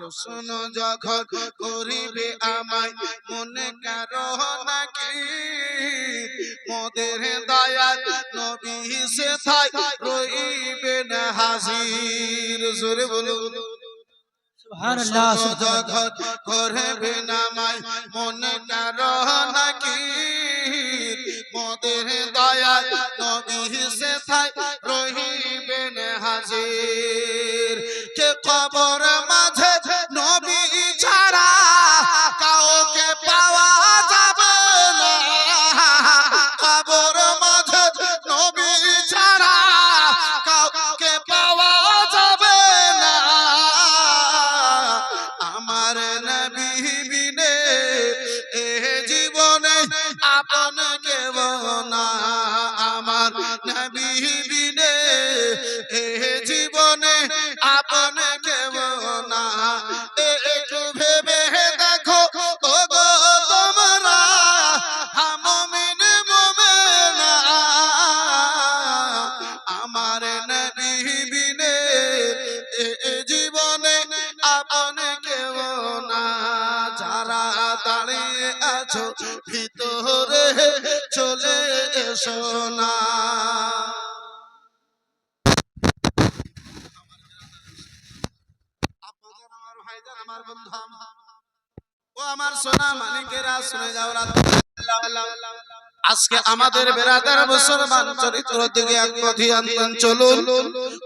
প্রশ্ন যখন করিবে আমায় মনে কারো নাকি মোদের দয়াল নবী সেথায় রইবেন হাজির। জোরে বলুন সুবহানাল্লাহ। জগৎ করবে নামায় মনে কারো নাকি মোদের দয়াল নবী সেথায় রহিবেন হাজির। কে কবর মাঝে নবী ছাড়া কাউকে পাওয়া যাবে না, কবর মাঝে নবী ছাড়া কাউকে পাওয়া যাবে না। আমার নবী বিনে এ জীবনে আপন কেউ না, আমার নবী বিনে এ জীবনে আপন কেউ না। একটু ভেবে দেখো ওগো তোমরা মুমিন মুমিনা, আমার নবী বিনে এ জীবনে আপন কেউ না। যারা দাঁড়িয়ে আছো ভিতরে চলে এসো না। আমার ভাইজান, আমার বন্ধু, ও আমার সোনা মানিকেরা, শুনে যাও রাত। আজকে আমাদের বেরাদার মুসলমান চরিত্র দিকে এক ধ্যান চলুন।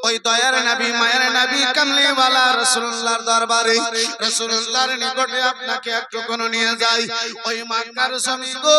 ওই দয়ার নবী মায়ের নবী কামলিওয়ালা রাসূলুল্লাহর দরবারে রাসূলুল্লাহর নিকটে আপনাকে একটু কোন নিয়ে যাই। ওই মক্কার জমি গো,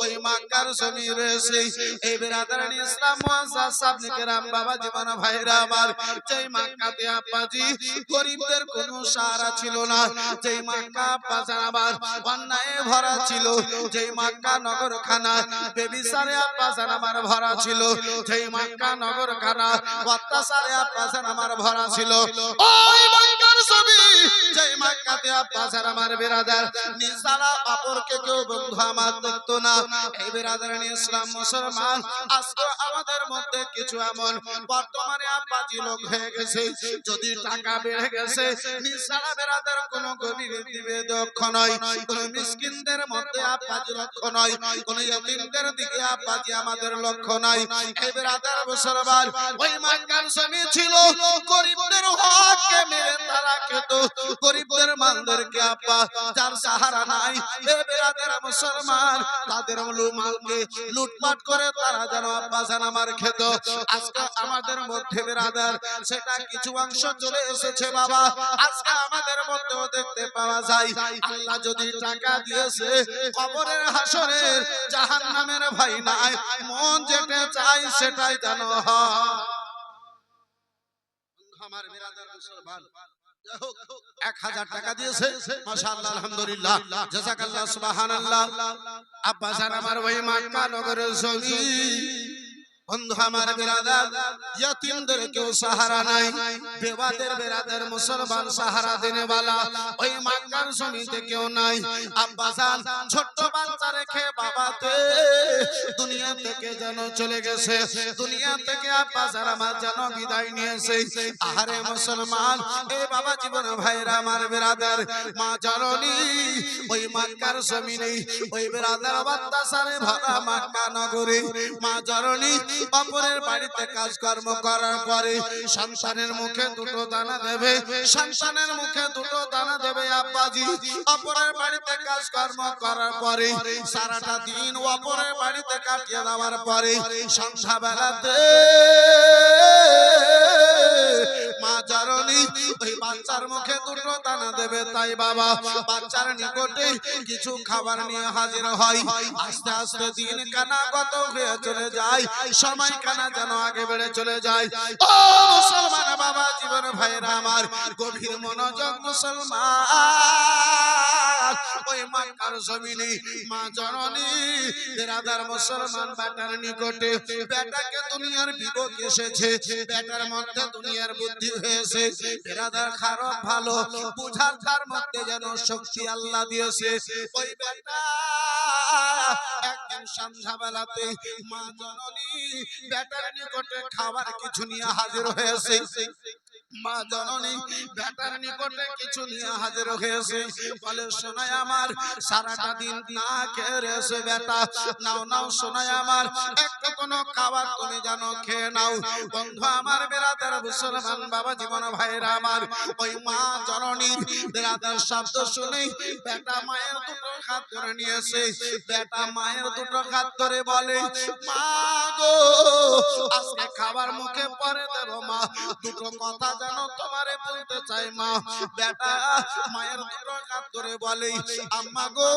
ওই মক্কার জমি রয়েছে এই বেরাদার ইসলাম মুআজ্জাজ সাহেব কেরাম বাবা জীবন ভাইরা আমার, যেই মক্কাতে আব্বাজি গরিবদের কোনো সাহারা ছিল না, যেই মক্কা বাজার আমার অন্যায় ভরা ছিল, যেই মক্কা নগরখানা বেবিচারে আব্বাজান আমার ভরা ছিল, যেই মক্কা নগরখানা অত্যাচারে আব্বাজান আমার ভরা ছিল, ওই মক্কার ছবি যেই মক্কাতে আব্বাজান আমার বেরাদার নিজারা অপরকে কেউ বন্ধু আমার দেখতো না। এই বেরাদারানি ইসলাম মুসলমান আজকে আমাদের মধ্যে কিছু এমন বর্তমানে আব্বাজি লোক হয়ে গেছে, যদি টাকা বেড়ে গেছে নিজারা বেরাদার কোনো গরিব দিবে দক্ষ নয়, কোন মিসকিনদের মধ্যে আব্বাজি লক্ষ্য নয়, কোন ইতিমদের দিকে আব্বাজি আমাদের লক্ষ্য নাই। এই বেরাদার মুসলমান ওই মক্কার জমি ছিল গরিবদের হককে মেরে তারা খেত, গরিবদের মালদেরকে আব্বা যার সাহারা নাই এই বেরাদার মুসলমান তাদের মালকে লুটপাট করে তারা যেন আব্বাজান আমার খেত। আজকে আমাদের মধ্যে বেরাদার সেটা কিছু অংশ চলে এসেছে বাবা। আজকে আমাদের মধ্যেও দেখতে পাওয়া যায় আল্লাহ যদি টাকা দিয়েছে কবরের হাসরের জাহান্নামের ভয় নাই, মন যেটা চাই সেটাই যেন হয়। আমার বেরাদার মুসলমান 1000 টাকা দিয়েছে, মাশাআল্লাহ আলহামদুলিল্লাহ জাযাকাল্লাহ সুবহানাল্লাহ। আব্বাজান আমার ওই মক্কা নগরের জমি বন্ধু আমার বেরাদার ইতিমদের কেউ সাহারা নাই, বেওয়াদের বেরাদার মুসলমান সাহারা দেনে वाला ওই মক্কার জমিতে কেউ নাই। আব্বাজান ছোট বাচ্চা রেখে বাবাতে দুনিয়া থেকে যেন চলে গেছে, দুনিয়া থেকে আব্বাজান আমার যেন বিদায় নিয়েছে। আহারে মুসলমান এই বাবা জীবন ভাইরা আমার বেরাদার মা জননী ওই মক্কার জমিনে ওই বেরাদার অত্যাচারে ভরা মক্কা নগরে মা জননী অপরের বাড়িতে কাজকর্ম করার পরে সন্তানের মুখে দুটো দানা দেবে, সন্তানের মুখে দুটো দানা দেবে আব্বাজি। অপরের বাড়িতে কাজকর্ম করার পরে সারাটা দিন অপরের বাড়িতে কাটিয়ে দেওয়ার পরে সন্ধ্যাবেলাতে মা জননী ওই বাচ্চার মুখে দুটো দানা দেবে। তাই বাবা বাচ্চার নিকটে কিছু খাবার নিয়ে হাজির হয়। আস্তে আস্তে দিন কানা কত হয়ে চলে যায়, সময় কানা যেন আগে বেড়ে চলে যায়। ও মুসলমান বাবা জীবন ভাইরা আমার গভীর মনোযোগ মুসলমান ওই মক্কার জমিনে মা জননী বেরাদার মুসলমান বেটার নিকটে বেটাকে দুনিয়ার বিবেক এসেছে, বেটার মধ্যে দুনিয়ার বুদ্ধি হয়েছে, বেরাদার খারাপ ভালো বুঝার তার মধ্যে যেন শক্তি আল্লাহ দিয়েছে। ওই বেটা একদিন সন্ধ্যাবেলাতে মা জননী বেটার নিকটে খাবার কিছু নিয়ে হাজির হয়েছে। মা জননী বেটার নিকটে কিছু নিয়ে হাজির হয়েছে, বলে শোনায় আমার সারাটা দিন না খেয়ে রয়েছে বেটা, নাও নাও শোনায় আমার একটু কোনো খাবার তুমি জানো খেয়ে নাও। বন্ধু আমার বেরাদার মুসলমান বাবা জীবন ভাইরা আমার, ওই মা জননীর বেরাদার শব্দ শুনে বেটা মায়ের দুটো হাত ধরে নিয়েছে, বেটা মায়ের দুটো হাত ধরে বলে মা গো আজকে খাবার মুখে পরে দেব মা, দুটো কথা জানো তোমারে বলতে চাই মা। বেটা মায়ের দুটো হাত ধরে বলে আম্মা গো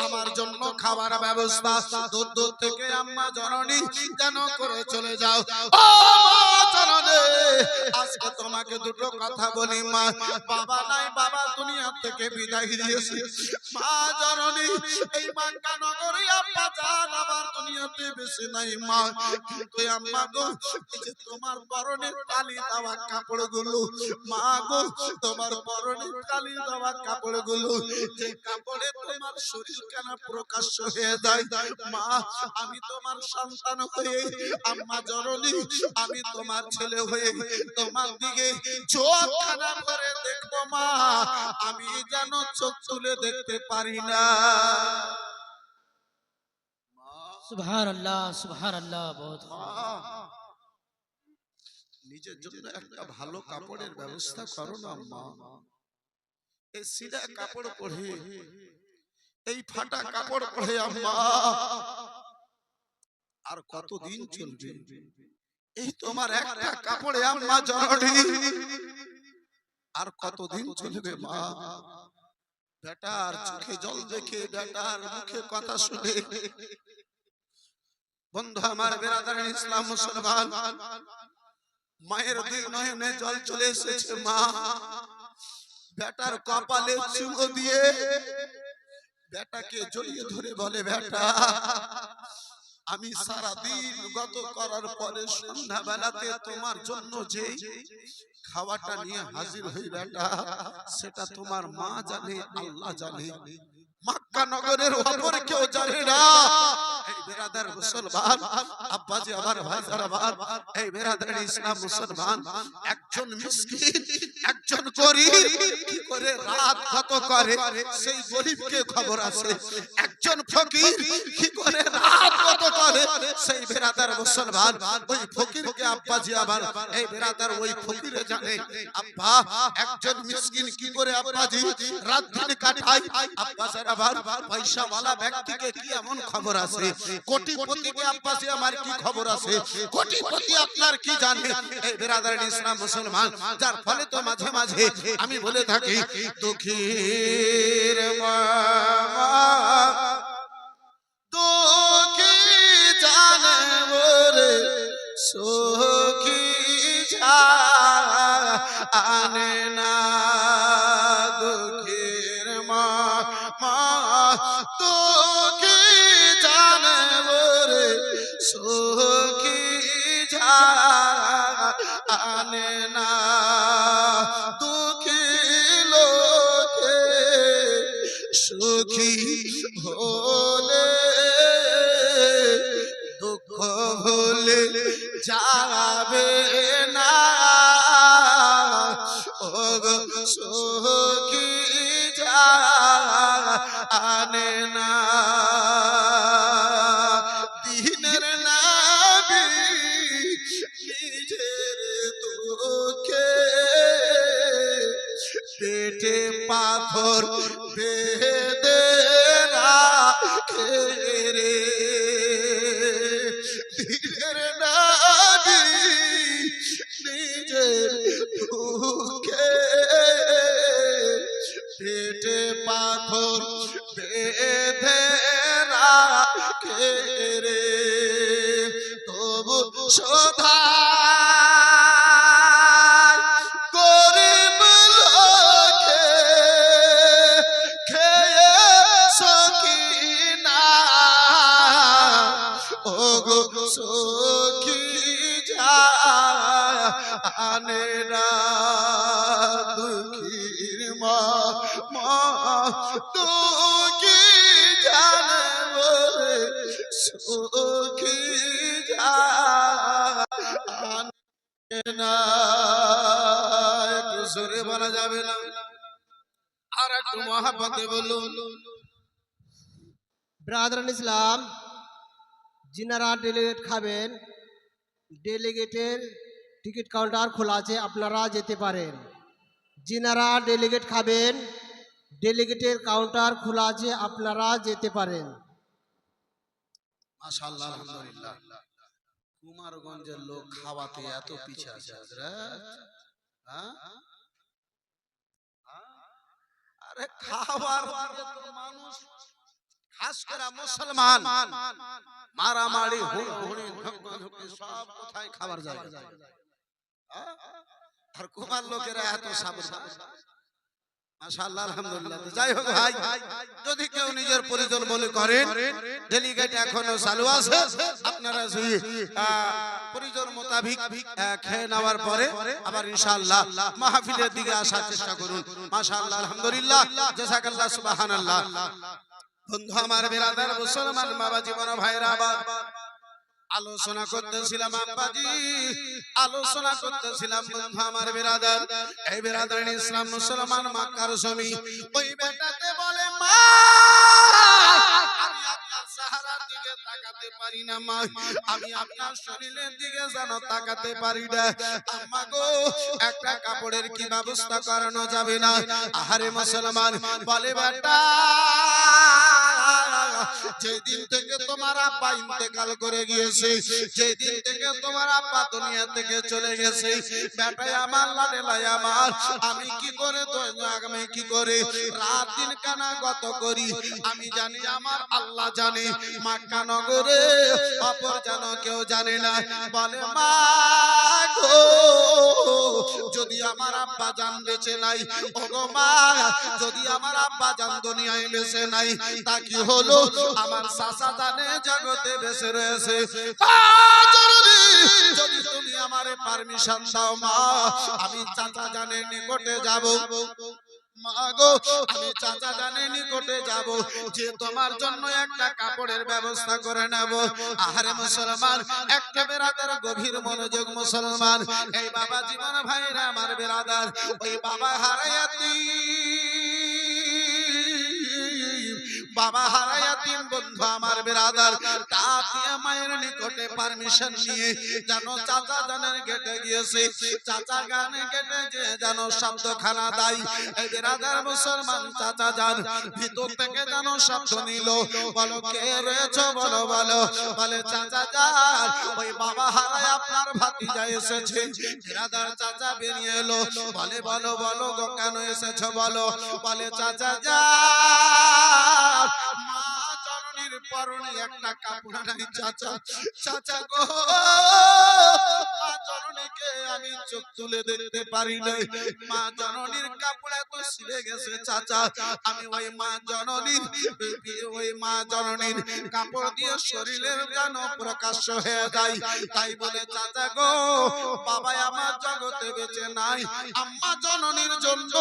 আমার জন্য খাবার ব্যবস্থা দূর দূর থেকে আম্মা জননী যেন করে চলে যাও। ও মা জননী আজকে তোমাকে দুটো কথা বলি মা, বাবা নাই, বাবা দুনিয়া থেকে বিদায় দিয়েছে। মা জননী এই মাঙ্কা নগরে আব্বা জান আমার দুনিয়াতে বেশি নাই মা, কিন্তু আম্মা গো এই যে তোমার পরনে কালি দেওয়া কাপড়গুলো মা গো, তোমার পরনে কালি দেওয়া কাপড়গুলো যে কাপড়ে তোমার শরীর কেন প্রকাশ্য হয়ে যায় মা, আমি তোমার সন্তান হয়ে আম্মা জননী আমি তোমার ছেলে হয়ে তোমার দিকে চোখ খানা করে দেখবো মা, আমি যেন চোখ তুলে দেখতে পারি না। सुभान अल्लाह बहुत নিজের জন্য একটা ভালো কাপড়ের ব্যবস্থা করো না মা। এই সিধা কাপড় পরে এই ফাটা কাপড় পরে আম্মা আর কতদিন চলবে? এই তোমার একটা কাপড়ে আম্মা জননী আর কতদিন চলবে মা? বেটার চোখে জল দেখে বেটার মুখে কথা শুনে বন্ধু আমার বেরাদার ইসলাম মুসলমান মায়ের দুই নয়নে জল চলে এসেছে মা, বেটার কপালে চুমো দিয়ে বেটাকে জড়িয়ে ধরে বলে বেটা আমি সারা দিন গত করার পরে সন্ধ্যা বেলাতে তোমার জন্য যে খাওয়াটা নিয়ে হাজির হই বেটা সেটা তোমার মা জানে, আল্লাহ জানে, মক্কা নগরের অপর কেউ জানে না। এই বেরাদার মুসলমান আব্বাজি আমার ভাইজারা আমার এই বেরাদার ইসলাম মুসলমান একজন মিসকিন একজন গরীব কি করে রাত কত করে সেই গরীবকে খবর আছে, একজন ফকির কি করে রাত কত করে সেই বেরাদার মুসলমান ওই ফকিরকে আব্বাজি আমার এই বেরাদার ওই ফকিরে জানে। আব্বা একজন মিসকিন কি করে আব্বাজি রাত দিন কাটায়, আব্বাজার আবার পয়সাওয়ালা ব্যক্তিকে কি এমন খবর আছে, কোটিপতিকে আব্বাসি আমার কি খবর আছে, কোটিপতি আপনার কি জানে? এই বেরাদার ইসলাম মুসলমান যার ফলে তো মাঝে মাঝে আমি বলে থাকি দুঃখীর মা দুঃখী জানে ওরে সুখী জানে না, দুঃখীর মা দুঃখী জানে ওরে সুখী জানে না, দুঃখী লোকে সুখী হলে দুঃখ ভুলে যাবে না, ও গো সুখী জানে না, দিনের নবী নিজের দুঃখে পেটে পাথর বেঁধে রাখে রে, দিনের নবী নিজের দুঃখে পেটে পাথর বেঁধে রাখে রে, তবু সদা গরিব লোকে খেয়ে সকিনা, ও গো সখী জানে না, দুঃখীর মা দুঃখী জানে বলে সুখী জানে না, একটু জোরে বলা যাবে না, আর একটু মহাব্বতে বলুন। ব্রাদারান ইসলাম, যিনারা ডেলিগেট খাবেন, ডেলিগেটের টিকিট কাউন্টার খোলা আছে, আপনারা যেতে পারেন। যিনারা ডেলিগেট খাবেন, ডেলিগেটের কাউন্টার খোলা আছে, আপনারা যেতে পারেন। মাশাআল্লাহ, আলহামদুলিল্লাহ। কুমারগঞ্জের লোক খাওয়াতে এত পিছে আছে হযরত, হ্যাঁ? আরে খাবার দিকে তো মানুষ, খাস করে মুসলমান, মারামারি হুড়োহুড়ি ধক্কাধক্কি সব কোথায় খাবার জায়গা, হ্যাঁ? আর কুমার লোকেরা এত সাবধান। মাশাআল্লাহ, আলহামদুলিল্লাহ। তো যাই হোক ভাই, যদি কেউ নিজের পরিজন বলে করেন, ডেলিগেট এখনো চালু আছে, আপনারা যদি পরিজন মোতাবিক খেয়ে নেওয়ার পরে আবার ইনশাআল্লাহ মাহফিলের দিকে আসার চেষ্টা করুন। মাশাআল্লাহ, আলহামদুলিল্লাহ, জাযাকাল্লাহ, সুবহানাল্লাহ। বন্ধু আমার, বিরাদার মুসলমান বাবা জীবন ভাইরা, আবার আলোচনা করতেছিলাম আব্বাজি, আলোচনা করতেছিলাম বন্ধু আমার বিরাদার, এই বিরাদার ইসলাম মুসলমান মক্কার জমি, ওই বেটাকে বলে মা আমি আপনার চেহারার দিকে তাকাতে পারি না মা, আমি আপনার শরীরের দিকে যেন তাকাতে পারি না, আম্মা গো একটা কাপড়ের কি ব্যবস্থা করানো যাবে না? আহারে মুসলমান বলে বেটা, যেদিন থেকে তোমার আব্বা ইন্তেকাল করে গিয়েছে, যেদিন থেকে তোমার আব্বা দুনিয়া থেকে চলে গেছে, বেটাই আমার লাডেলাই আমার, আমি কি করে আমি কি করে রাত দিন কানা গত করি আমি জানি, আমার আল্লাহ জানে, মক্কা নগরে অপর যেন কেউ জানে না। বলে মা গো, যদি আমার আব্বা জান বেঁচে নাই, ওগো মা, যদি আমার আব্বা জান দুনিয়ায় বেঁচে নাই, তা কি হলো, আমার চাচা জানে জগতে বেঁচে রয়েছে। যদি তুমি আমারে পারমিশন দাও মা, আমি চাচা জানের নিকটে যাব, মা গো আমি চাচা জানের নিকটে যাব, যে তোমার জন্য একটা কাপড়ের ব্যবস্থা করে নেব। আহারে মুসলমান, একটা বেরাদার গভীর মনোযোগ মুসলমান, এই বাবা জীবন ভাইরা আমার বেরাদার, ওই বাবা হারায়াতি, বাবা হারায়াতিম বন্ধু আমার বিরাদার, তাতিয়া মায়ের নিকটে পারমিশন নিয়ে জানো চাচা জানের গেটে গিয়েছে, চাচা গানে গেটে যে জানো শব্দ খানা দাই, এই বিরাদার মুসলমান চাচা জান ভিতর থেকে জানো শব্দ নিল, বলো কে রয়েছে, বলো বলো, বলে চাচা জান ওই বাবা হারায় আপনার ভাতিজা এসেছে। বিরাদার চাচা বেরিয়ে এলো, বলে বলো বলো গো কেন এসেছো বলো, বলে চাচা জান মা জননীর পরনে একটা কাপড় নাই চাচা, চাচা গো মা জননীকে আমি চোখ তুলে দেখতে পারি না, মা জননীর কাপড় এত ছিঁড়ে গেছে চাচা, আমি ওই মা জননীর কাপড় দিয়ে শরীরের যেন প্রকাশ্য হয়ে যায়, তাই বলে চাচা গো বাবা আমার জগতে বেঁচে নাই, আম্মা জননীর জন্য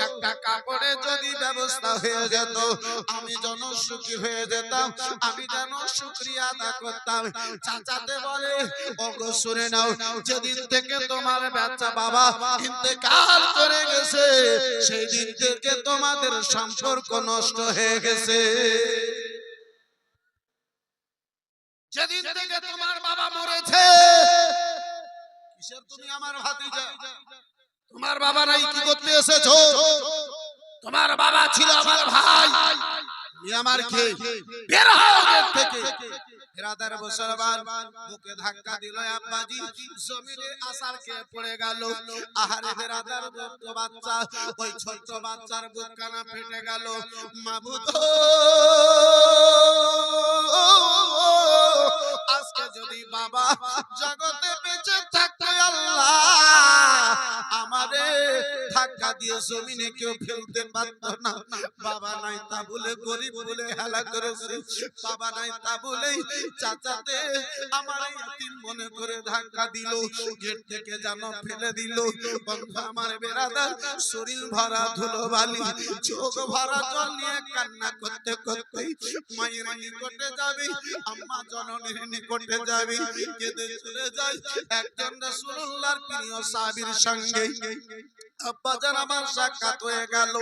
একটা কাপড়ে যদি ব্যবস্থা হয়ে যেত, আমি যেন সুখী হয়ে যেতাম, আমি যেন শুকরিয়া আদা করতাম। চাচাতে বলে ওগো শুনে নাও, যেদিন থেকে তোমার বাচ্চা বাবা ইন্তেকাল করে গেছে, সেই দিন থেকে তোমাদের সম্পর্ক নষ্ট হয়ে গেছে। যেদিন থেকে তোমার বাবা মরেছে, কিসের তুমি আমার ভাতিজা, তোমার বাবা নাই কি করতে এসেছো, তোমার বাবা ছিল আমার ভাই, আমার কে বের হও গেট থেকে। বিরাদার মুসলমান বুকে ধাক্কা দিল আব্বাজি, জমিনে আসার কে পড়ে গেল। আহারে বিরাদার ছোট বাচ্চা, ওই ছোট বাচ্চার বুক কানা ফেটে গেল। মাবুদ আজকে যদি বাবা জগতে বেঁচে থাকতে আল্লাহ আমারে ধাক্কা ধাক্কা দিয়ে জমিনে কেউ ফেলতে পারত না। বাবা নাই তা বলে গরিব বলে হেলা করেছে, বাবা নাই তা বলেই চাচাতে আমার ইয়াতিম মনে করে ধাক্কা দিল, গেট থেকে যেন ফেলে দিল। বন্ধু আমার বেরাদার, শরীর ভরা ধুলোবালি, চোখ ভরা জল নিয়ে কান্না করতে করতে মায়ের নিকটে যাবে, আম্মা জননীর নিকটে যাবে, কেঁদে চলে যায় একজন রাসূলুল্লাহর প্রিয় সাহাবীর সঙ্গে। আব্বাজান আমার সাক্ষাৎ হয়ে গেল।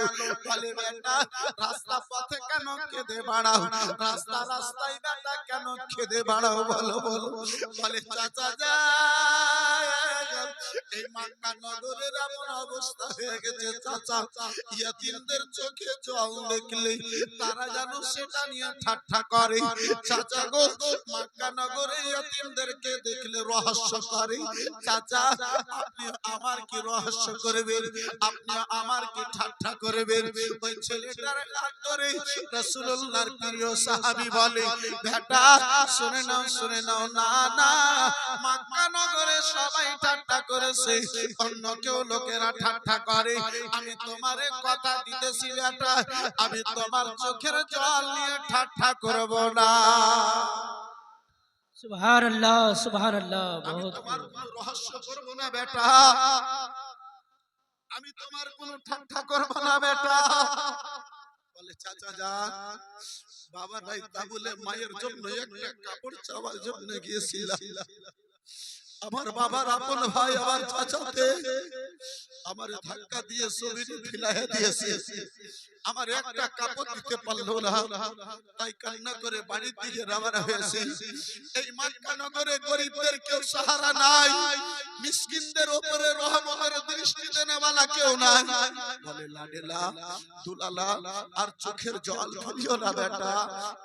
বলে বেটা রাস্তা পথে কেন কেঁদে বাড়াও, রাস্তা রাস্তায় বেটা কেন কেঁদে বাড়াও বলো বলো। বলে চাচা যান, এই মক্কা নগরের এমন অবস্থা হয়ে গেছে চাচা, ইয়াতিমদের চোখে জল দেখলে তারা যেন সেটা নিয়ে ঠাট্টা করে। চাচা গো, মক্কা নগরে ইয়াতিমদেরকে দেখলে রহস্য করে। চাচা আপনি আমার কি রহস্য করবেন, আপনি আমার কি ঠাট্টা করবেন? ওই ছেলেটার হাত ধরে রাসূলুল্লাহর প্রিয় সাহাবী বলে বেটা শুনে নাও না না, মক্কা নগরে সবাই ঠাট্টা করেছে, অন্য কেউ লোকেরা ঠাট্টা করে, আমি তোমারে কথা দিতেছি বেটা, আমি তোমার চোখের জল নিয়ে ঠাট্টা করব না। सुभान अल्लाह আমি बहुत তোমার কোনো রহস্য করব না বেটা, আমি তোমার কোনো ঠাট্টা করব না বেটা। বলে চাচা যান, বাবা নাই তা বলে মায়ের জন্য একটা কাপড় চাওয়ার জন্য গিয়েছিলাম। আমার বাবার আপন ভাই আমার চাচাতে আমার ধাক্কা দিয়ে জমিনে ফেলাইয়া দিয়েছে, আমার একটা কাপড় দিতে পারলো না, তাই কান্না করে বাড়ির দিকে রওনা হয়েছে। এই মক্কা নগরে গরিবদের কেউ সাহারা নাই, মিসকিনদের উপরে রহমতের দৃষ্টি দেনেওয়ালা কেউ নাই। বলে লাডেলা দুলালা আর চোখের জল ফেলিও না বেটা,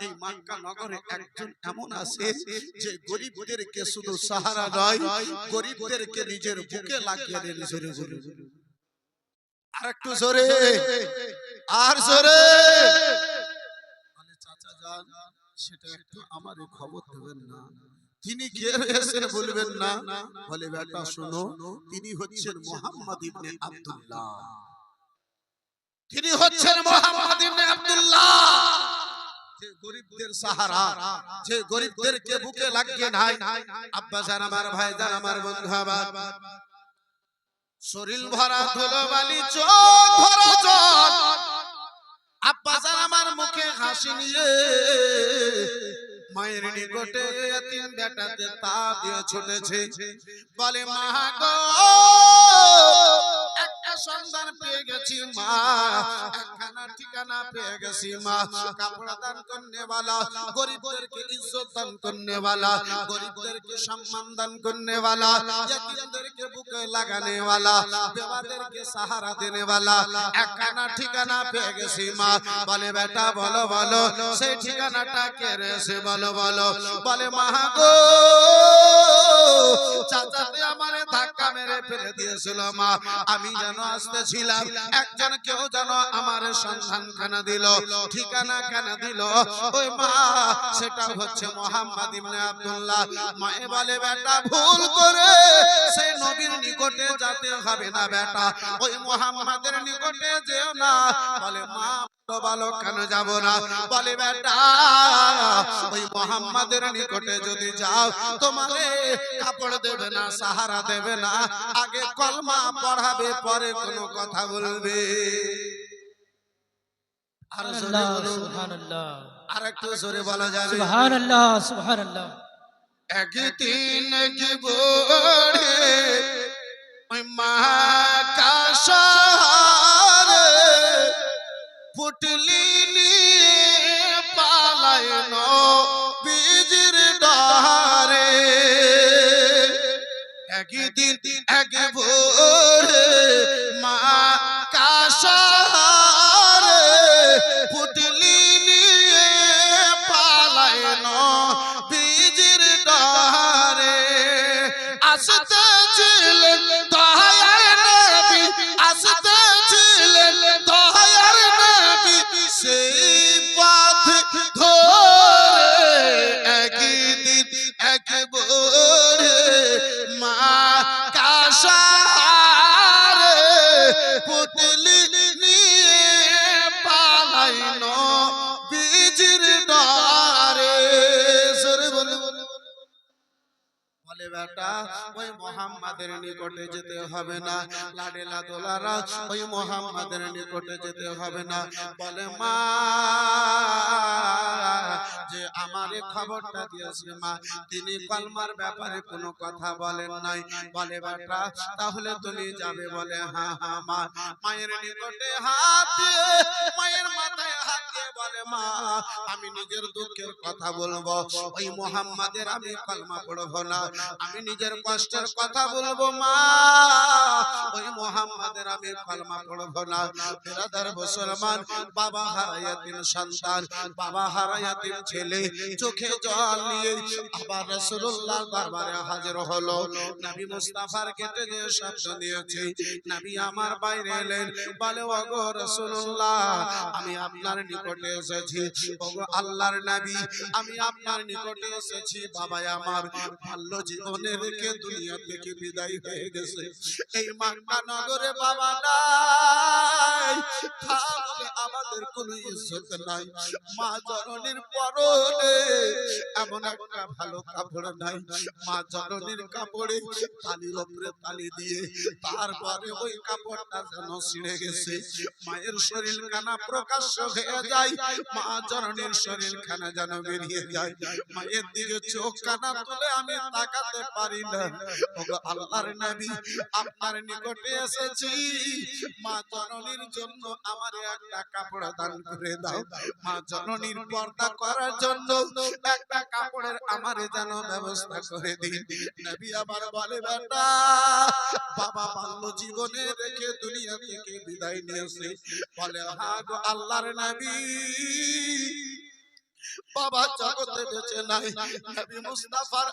এই মক্কা নগরে একজন এমন আছে যে গরিবদেরকে শুধু সাহারা নয়, গরিবদেরকে নিজের বুকে লাগিয়ে দেন। জোরে জোরে আর একটু জোরে, আর জোরে। বলে চাচা যান, সেটা একটু আমারে খবর দেবেন না, তিনি কে রয়েছেন বলবেন না? বলে বেটা শোনো, তিনি হচ্ছেন মুহাম্মদ ইবনে আব্দুল্লাহ, তিনি হচ্ছেন মুহাম্মদ ইবনে আব্দুল্লাহ, যে গরিবদের সাহারা, যে গরিবদেরকে বুকে লাগিয়ে নাই। আব্বা জান আমার, ভাই জান আমার, বন্ধু আমার, শরীর ভরা ধুলোবালি, চোখ ভরা জল, আব্বা জান আমার মুখে হাসি নিয়ে মায়ের নিকটে এতিম বেটাতে তা দিয়ে ছুটেছে। বলে মা গো, একটা সন্ধান পেয়ে গেছি মা, একখানা ঠিকানা পেয়ে গেছি মা, কাপড় দান করনে वाला, গরিবদেরকে ইজ্জত দান করনে वाला, গরিবদেরকে সম্মান দান করনে वाला, ইয়াতিমদেরকে বুকে লাগানে वाला, বেওয়াদেরকে সাহারা দেনে वाला, একখানা ঠিকানা পেয়ে গেছি মা। বলে বেটা বলো বলো, সেই ঠিকানাটা কে রয়েছে বলো বলো। বলে মা গো, চাচাতে আমারে ধাক্কা মেরে ফেলে দিয়েছিল মা, আমি যেন আসতেছিলাম, একজন কেউ যেন আমার সন্ধান খানা দিল, ঠিকানা খানা দিল, ওই মা সেটা হচ্ছে মুহাম্মদ ইবনে আব্দুল্লাহ। মায়ে বলে বেটা ভুল করে সেই নবীর নিকটে যেতে হবে না বেটা, ওই মুহাম্মাদের নিকটে যেও না। বলে মা ভালো কেন যাব না? বলে বেটা ওই মুহাম্মাদের নিকটে যদি যাও, তোমাকে কাপড় দেবে না, সাহারা দেবে না, আগে কলমা পড়াবে, পরে কোনো কথা বলবে। আর জোরে বলুন, আর একটু জোরে বলা যাবে सुभान अल्लाह। একদিন কি বড়ে ওই মা কা শহরে পুটলি নিয়ে পালায় নবীজির ডারে, একদিন এক ভোরে মা কা শহরে পুটলি নিয়ে পালায় নবীজির ডারে, আসতেছিলেন দয়ার নবী, আসতেছিলেন দয়ার নবী, সেই পথ ধরে একদিন এক ভোরে মা কা শহরে পুটলি বেটা ওই মোহাম্মদের নিকটে যেতে হবে না, লাডেলা দোলারা ওই মোহাম্মদের নিকটে যেতে হবে না। বলে মা যে আমারে খবরটা দিয়েছে মা, তিনি কলমার ব্যাপারে কোনো কথা বলেন নাই। বলে বেটা তাহলে তুমি যাবে? বলে হ্যাঁ হ্যাঁ মা। মায়ের নিকটে হাত দিয়ে মায়ের মাথায় হাত দিয়ে বলে মা আমি নিজের দুঃখের কথা বলবো, ওই মোহাম্মদের আমি কলমা পড়বো না, আমি নিজের কষ্টের কথা বলবো মা, ওই মোহাম্মদের আমি কলমা পড়বো না। বিরাদার মুসলমান, বাবা হারায়া তিন সন্তান, বাবা হারায়া তিন ছেলে, চোখে জল নিয়ে আবার রাসূলুল্লাহর দরবারে হাজির হলো। নবী মুস্তাফার গেটে যে শব্দ দিয়েছে, নবী আমার বাইরে এলেন, বলে ওগো রাসূলুল্লাহ আমি আপনার নিকটে এসেছি। ওগো আল্লাহর নবী আমি আপনার নিকটে এসেছি, বাবা আমার বাল্য জীবনে রেখে দুনিয়া থেকে বিদায় হয়ে গেছে। এই মক্কা নগরে বাবা নাই, তাহলে আমাদের কোনো ইজ্জত নাই। মা জননীর পরনে এমন একটা ভালো কাপড় নাই, মা জননীর কাপড়ে তালির উপরে তালি দিয়ে তারপরে ওই কাপড়টা যেন ছিঁড়ে গেছে। মায়ের শরীর খানা প্রকাশ্য হয়ে যায়, মা জননীর শরীর খানা যেন বেরিয়ে যায়। মায়ের দিকে চোখ কানা তুলে আমি তাকাতে পারি না। ওগো আল্লাহর নবী আপনার নিকটে এসেছি, মা জননীর জন্য আমার একটা কাপড় দান করে দাও, মা জননীর পর্দা করার জন্য একটা কাপড়ের আমারে যেন ব্যবস্থা করে দিন। নবী আবার বলে বেটা বাবা বাল্য জীবনে রেখে দুনিয়া থেকে বিদায় নিয়েছে। বলে হ্যাঁ গো আল্লাহর নবী বাবা জগতে বেঁচে নাই। নবী মুস্তাফার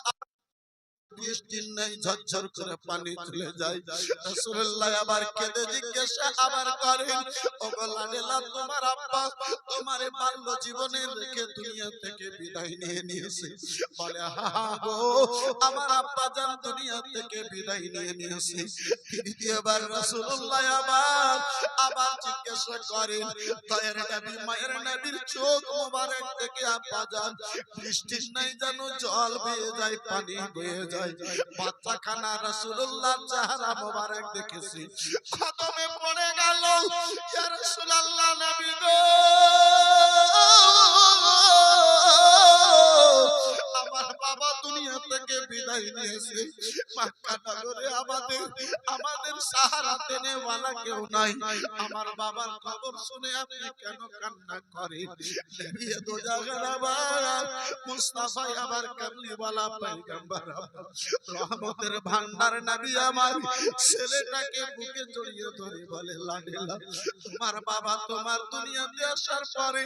বৃষ্টির নাই ঝরঝর করে পানি চলে যায়। রাসূলুল্লাহ আবার কেঁদে জিজ্ঞাসা আবার করেন ওগো লাডেলা তোমার আব্বা তোমারে বাল্য জীবনে রেখে দুনিয়া থেকে বিদায় নিয়ে নিয়েছে? বলে হ্যাঁ গো আমার আব্বা জান দুনিয়া থেকে বিদায় নিয়ে নিয়েছে। দ্বিতীয়বার রাসূলুল্লাহ আবার জিজ্ঞাসা করেন দয়ার নবী মায়ের নবীর চোখ মোবারক থেকে আব্বা জান বৃষ্টির নাই যেন জল বেয়ে যায়, পানি বয়ে যায়। বাচ্চা খানা রাসূলুল্লাহর চেহারা মোবারক দেখেছি, খতমে পড়ে গেল ইয়া রাসূলুল্লাহ নবী গো আমার বাবা দুনিয়া থেকে বিদায় নিয়েছে। মক্কা নগরে আমাদের সাহারা দেনে ওয়ালা কেউ নাই। আমার বাবার খবর শুনে আপনি কেন কান্না করেন? নবী দো জায়গার আবার মুস্তাফা আবার কামলিওয়ালা পয়গম্বর রহমতের ভান্ডার নবী আমার ছেলেটাকে বুকে জড়িয়ে ধরে বলে লাডেলা তোমার বাবা তোমার দুনিয়াতে আসার পরে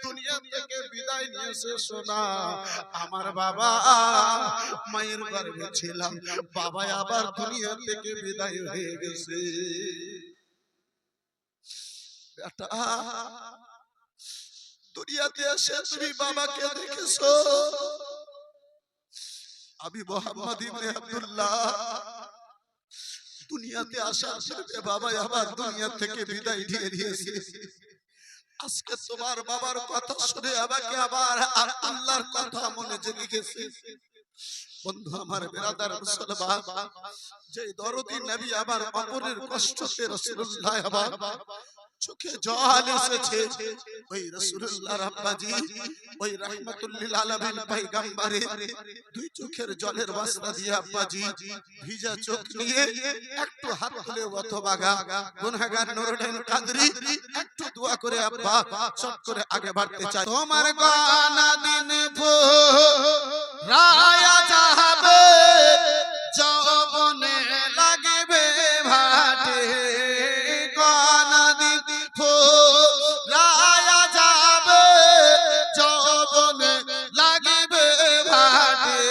দুনিয়া থেকে বিদায় নিয়েছে। শোনা আমার বাবা মায়ের গর্ভে ছিলাম, বাবা আবার দুনিয়া থেকে বিদায় হয়ে গেছে। বেটা দুনিয়াতে এসে তুমি বাবাকে দেখেছো? আমি মোহাম্মদ ইবনে আব্দুল্লাহ দুনিয়াতে আসার পূর্বে বাবা আবার দুনিয়া থেকে বিদায় নিয়ে নিয়েছে। আজকে তোমার বাবার কথা শুনে আমাকে আবার আল্লাহর কথা মনে জেগে গেছে। বন্ধু আমার বিরাদার মুসলমান, যে দরদি নবী আবার অপরের কষ্টতে রাসূলুল্লাহ আবার চোখে জল এসেছে, ওই রাসূলুল্লাহর আব্বাজি ওই রাহমাতুল লিল আলামিন পয়গম্বরের দুই চোখের জলের বাসনা দিয়ে আব্বাজি ভিজা চোখ নিয়ে একটু হাত তুলে অথবা গুনাহগার নুরুদ্দিন কাদরি একটু দোয়া করে আব্বা চট করে আগে বাড়তে চাই। তোমার গানা দিন রায়া যাবে যৌবনে লাগবে ভাটে, গানা দিন রায়া যাবে যৌবনে লাগবে ভাটে,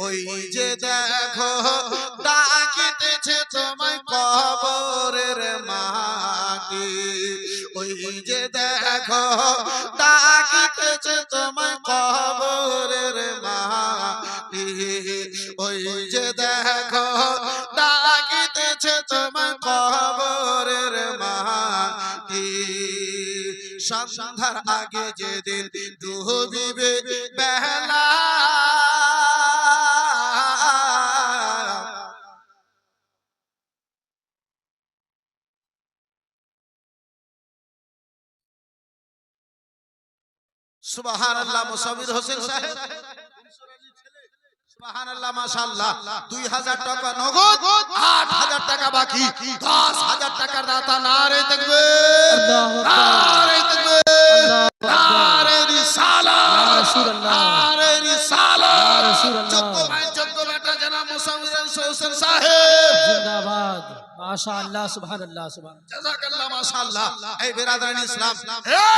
ওই যে দেখো ডাকিতেছে তোমায় কবরের মাটি, ওই যে দেখো ডাকিতেছে তোমায় কবরের মাটি, ওই যে দেখো ডাকিতেছে তোমায় কবরের মাটি। সন্ধ্যার আগে যেদিন ডুবিবে বেলা সুবহানাল্লাহ মুসাবির হোসেন সাহেব সুবহানাল্লাহ মাশাআল্লাহ 2000 টাকা নগদ 8000 টাকা বাকি 10000 টাকার দাতা নারে তাকবীর আল্লাহু আকবার নারে তাকবীর নারে রিসালাত রাসূলুল্লাহ নারে রিসালাত রাসূলুল্লাহ যোগ্য ভাই যোগ্য বেটা জনাব মুসাবির হোসেন সাহেব জিন্দাবাদ মাশাআল্লাহ সুবহানাল্লাহ সুবহানাল্লাহ জাযাকাল্লাহ মাশাআল্লাহ এই বিরাদরান ইসলাম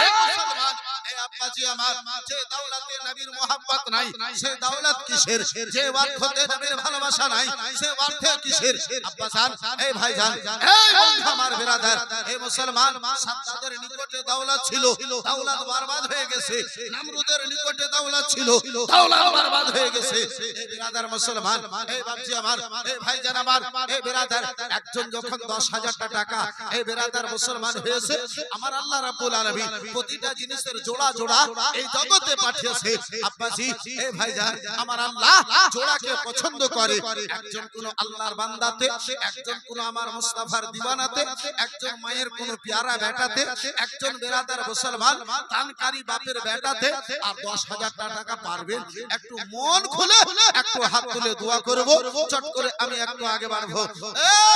এই মুসলমান এই আব্বাজি আমার যে দৌলতে নবীর মোহাব্বত নাই সে দৌলত কিসের যে অর্থতে নবীর ভালোবাসা নাই সে অর্থে কিসের আব্বাজান এই ভাইজান এই বন্ধু আমার বিরাদর এই মুসলমান সাদ্দাতের নিকটে দৌলত ছিল দৌলত বরবাদ হয়ে গেছে নমরুদের নিকটে দৌলত ছিল দৌলত বরবাদ হয়ে গেছে এই বিরাদর মুসলমান এই বাপজি আমার এই ভাইজান আমার এই বিরাদর একজন যখন 10000 টাকা এই বিরাদর মুসলমান হয়েছে আমার আল্লাহ রাব্বুল আলামিন প্রতিটা জিনিসের জোড়া জোড়া এই জগতে পাঠিয়েছে আব্বাজি এই ভাইজান আমার আল্লাহ জোড়াকে পছন্দ করে একজন কোন আল্লাহর বান্দাতে একজন কোন আমার মুস্তাফার দিওয়ানাতে একজন মায়ের কোন পেয়ারা বেটাতে একজন বিরাদর মুসলমান দানকারী বাপের বেটাতে আর 10000 টাকা পারবেন একটু মন খুলে একটু হাত তুলে দোয়া করব চট করে আমি একটু আগে বাড়বো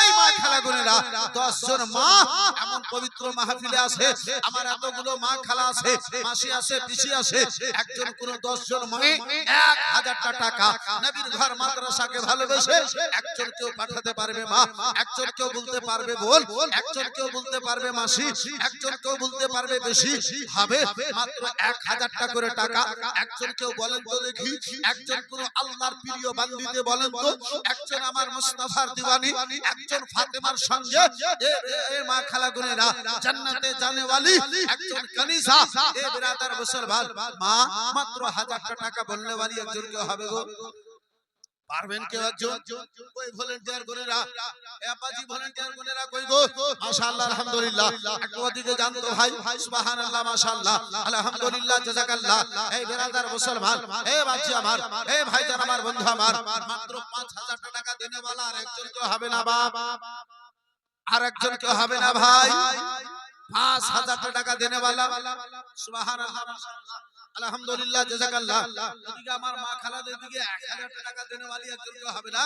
এই মা খালা বোনেরা 10 জন মা এমন পবিত্র মাহফিলে আছে আমার এতগুলো মা খালা আছে মাসি আছে পিসি আছে একজন কোন 10 জন মা 1000 টাকা নবীর ঘর মাদ্রাসাকে ভালোবেসে একজন কেউ পাঠাতে পারবে মা একজন কেউ বলতে পারবে বোন একজন কেউ বলতে পারবে মাসি একজন কেউ বলতে পারবে বেশি হবে মাত্র 1000 টাকা করে টাকা একজন কেউ বলেন তো দেখি একজন কোন আল্লাহর প্রিয় বান্দিতে বলেন তো একজন আমার মুস্তাফার দিওয়ানি একজন ফাতেমার সঙ্গে এ মা খালা গুনেরা জান্নাতে জানে ওয়ালি একজন কানিসা এ বিরাদার মুসলমান মা মাত্র 1000 টাকা বললে ওয়ালি একজন কেউ হবে গো পারবেন কেউ একজন কই ভলান্টিয়ার গুনেরা এ আপাজি ভলান্টিয়ার গুনেরা কই গো মাশাআল্লাহ আলহামদুলিল্লাহ একটু ওদিকে জান তো ভাই সুবহানাল্লাহ মাশাআল্লাহ আলহামদুলিল্লাহ জাযাকাল্লাহ এই বিরাদার মুসলমান এ বাচ্চা আমার এ ভাইজান আমার বন্ধু আমার মাত্র 5000 টাকা দেনে वाला আর একজন কেউ হবে না বাপ আর একজন কেউ হবে না ভাই 5000 টাকা দেনে वाला সুবহানাল্লাহ মাশাআল্লাহ আলহামদুলিল্লাহ জাযাকাল্লাহ ওদিকে আমার মা খালাদের দিকে 1000 টাকা দেনে वाली একজন কেউ হবে না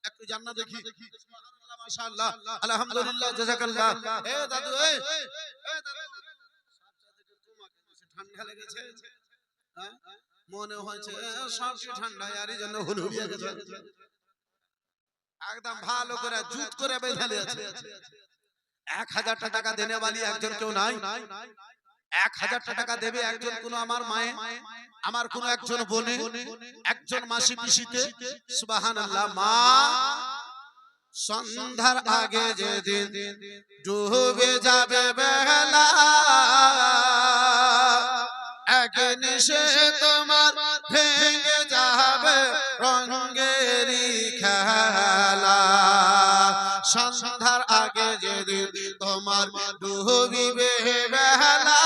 একটু জান্নাত দেখি সুবহানাল্লাহ মাশাআল্লাহ আলহামদুলিল্লাহ জাযাকাল্লাহ এ দাদু এ দাদু ঠান্ডা লেগেছে হ্যাঁ মনে হচ্ছে সব ঠান্ডা আর এই জন্য হুলহুলিয়ে গেছে একদম ভালো করে জুত করে বেঁধে আছে 1000 টাকা দেনে वाली একজন কেউ নাই 1000 টাকা দেবে একজন কোন আমার মায়ে আমার কোন একজন বোনে একজন মাসি পিসিতে সুবহানাল্লাহ মা সন্ধ্যার আগে যেদিন ডুবে যাবে বেলা আগে নিশে তোমার ভেঙে যাবে রঙেরই খেলা সন্ধ্যার আগে যেদিন তোমার ডুবিবে বেলা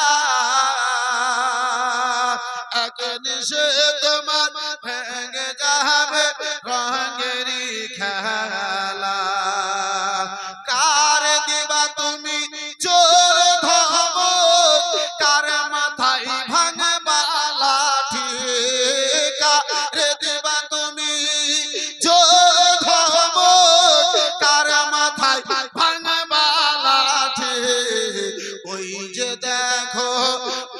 আগে নিশে তোমার ভেঙে যাবে রঙেরই খেলা কার দিবা তুমি জোর ধমক কার মাথায় ভাঙবা লাঠি কার দিবা তুমি জোর ধমক কার মাথায় ভাঙবা লাঠি ওই যে দেখো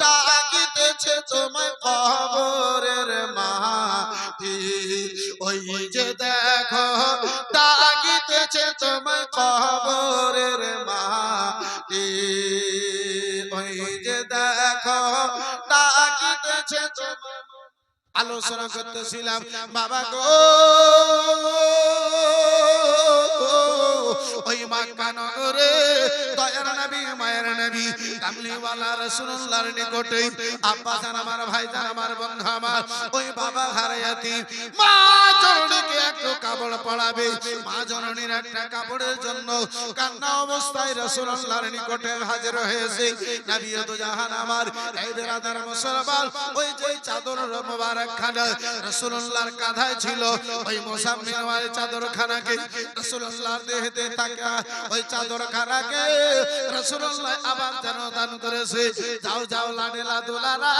ডাকিতেছে তোমায় কবরের মাটি ওই যে দেখো ডাকিতেছে তোমায় কবরের মাটি ওই যে দেখো ডাকিতেছে তোমায় আলোচনা করতেছিলাম বাবা গো ওই মক্কা নগরে দয়ার নবী মায়ের নবী কামলিওয়ালা রাসূলুল্লাহর নিকটে আব্বা জান আমার ভাই জান আমার বন্ধু আমার ওই বাবা হারায়াতি মা জননীকে একটু কাপড় পরাবে মা জননীর একটা কাপড়ের জন্য কান্না অবস্থায় রাসূলুল্লাহর নিকটে হাজির হয়েছে নবী তো জাহান আমার এই বিরাদার মুসলমান ওই যে চাদর মোবারক খানা রাসূলুল্লাহর কাঁধায় ছিল ওই মুসাম্মিল ওয়াল চাদর খানাকে রাসূলুল্লাহর দেহতে তাকা ওই চাদর খানাকে রাসূলুল্লাহ আবার যেন দান করেছে যাও যাও লাডেলা দোলারা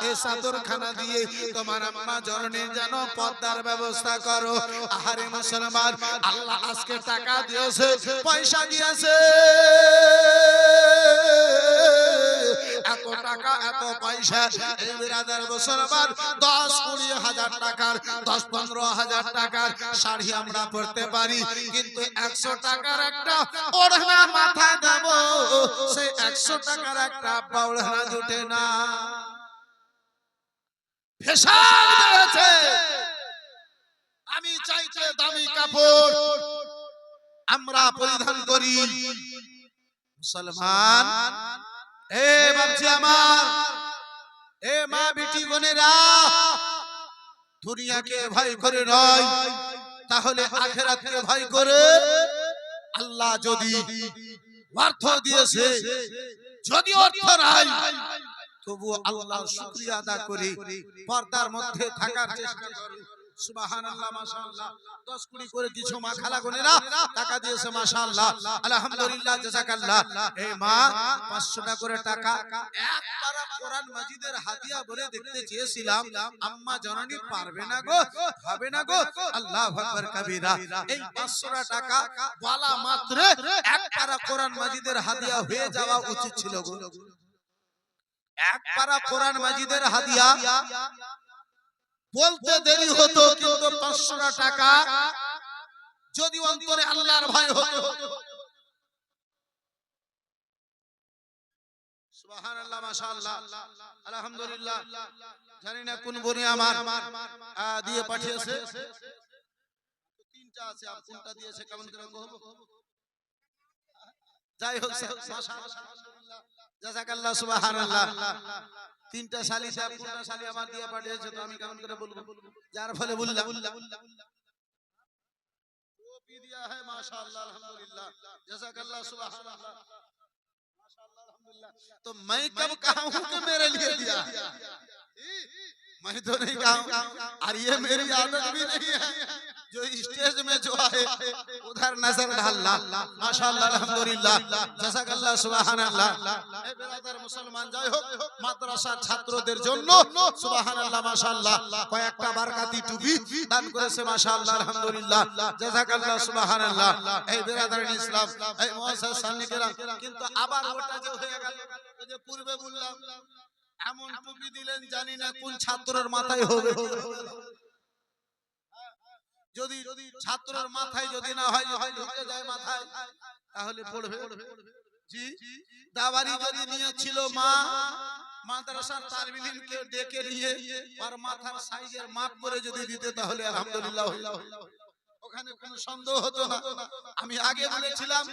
এই চাদরখানা দিয়ে তোমার আম্মা জননীর যেন পর্দার ব্যবস্থা করো। আহারে মুসলমান, আল্লাহ আজকে টাকা দিয়েছে, পয়সা দিয়েছে, এত টাকা এত পয়সা, এই বিরাদার মুসলমান 10-20 হাজার টাকার 10-15 হাজার টাকার শাড়ি আমরা পরতে পারি, কিন্তু 100 টাকার একটা ওড়না মাথায় দেব, সেই 100 টাকার একটা ওড়না জুটে না। ফ্যাশন বেড়েছে, আমি চাইতে দামি কাপড় আমরা পরিধান করি। মুসলমান, এ বাপজি আমার, এ মা বেটি বোনেরা, দুনিয়াকে ভয় করে নয়, তাহলে আখিরাতকে ভয় করে। আল্লাহ যদি অর্থ দিয়েছে, যদি অর্থ নাই, তবু আল্লাহর শুকরিয়া আদা করি, পর্দার মধ্যে থাকার চেষ্টা করি। সুবহানাল্লাহ, মাশাআল্লাহ। 10 করে কিছু মা খালা বোনেরা টাকা দিয়েছে, মাশাআল্লাহ, আলহামদুলিল্লাহ, জাযাকাল্লাহ। এই মা 500 টাকা করে টাকা এক পারা কোরআন মাজিদের হাদিয়া বলে দেখতে চেয়েছিলাম, আম্মা জননী পারবে না গো, হবে না গো। আল্লাহু আকবার কবীরা। এই 500 টাকা বলা মাত্র এক পারা কোরআন মাজিদের হাদিয়া হয়ে যাওয়া উচিত ছিল গো। এক পারা কোরআন মাজিদের হাদিয়া বলতে দেরি হতো, কিন্তু 500 টাকা যদি অন্তরে আল্লাহর ভয় হতো। সুবহানাল্লাহ, মাশাআল্লাহ, আলহামদুলিল্লাহ। জানি না কোন বোনে আমার দিয়ে পাঠিয়েছে, তিনটা আছে, আর কোনটা দিয়েছে কেমন করে কহবো। যাই হোক, মাশাআল্লাহ, জাযাকাল্লাহ, সুবহানাল্লাহ। তিনটা শালি সাহেব, কোনটা শালি আমার দিয়ে পাঠিয়েছে, তো আমি কেমন করে বলবো, যার ফলে বললাম টুপি দিয়া है, माशाअल्लाह, अल्हम्दुलिल्लाह, जज़ाकल्लाह, सुबहानअल्लाह, माशाअल्लाह, अल्हम्दुलिल्लाह। तो मैं कब कहा हूं कि मेरे लिए दिया, मैं तो नहीं कहा हूं, और ये मेरी आदत भी नहीं है जो स्टेज में जो है उधर नजर डालना। माशाअल्लाह, अल्हम्दुलिल्लाह, জাযাকাল্লাহ, সুবহানাল্লাহ। এই ব্রাদার মুসলমান, যাই হোক, মাদ্রাসার ছাত্রদের জন্য সুবহানাল্লাহ, মাশাআল্লাহ, কয়েকটা বারকাতি টুপি দান করেছে, মাশাআল্লাহ, আলহামদুলিল্লাহ, জাযাকাল্লাহ, সুবহানাল্লাহ। এই ব্রাদার ইসলাম, এই মুআসসাস সান্নিকেরা, কিন্তু আবার ওটা যে হয়ে গেল, ওই যে পূর্বে বললাম, এমন টুপি দিলেন জানি না কোন ছাত্রের মাথায় হবে। যদি ছাত্রের মাথায় যদি না হয়, যদি ঢুকে যায় মাথায়, তাহলে পড়বে। জি, দাওয়ারি যদি নিয়েছিল মা, মাদ্রাসার তালিম ইলমকে ডেকে নিয়ে আর মাথার সাইজের মাপ করে যদি দিতে, তাহলে আলহামদুলিল্লাহ ওখানে কোনো সন্দেহ হতো না। আমি আগে বলেছিলাম,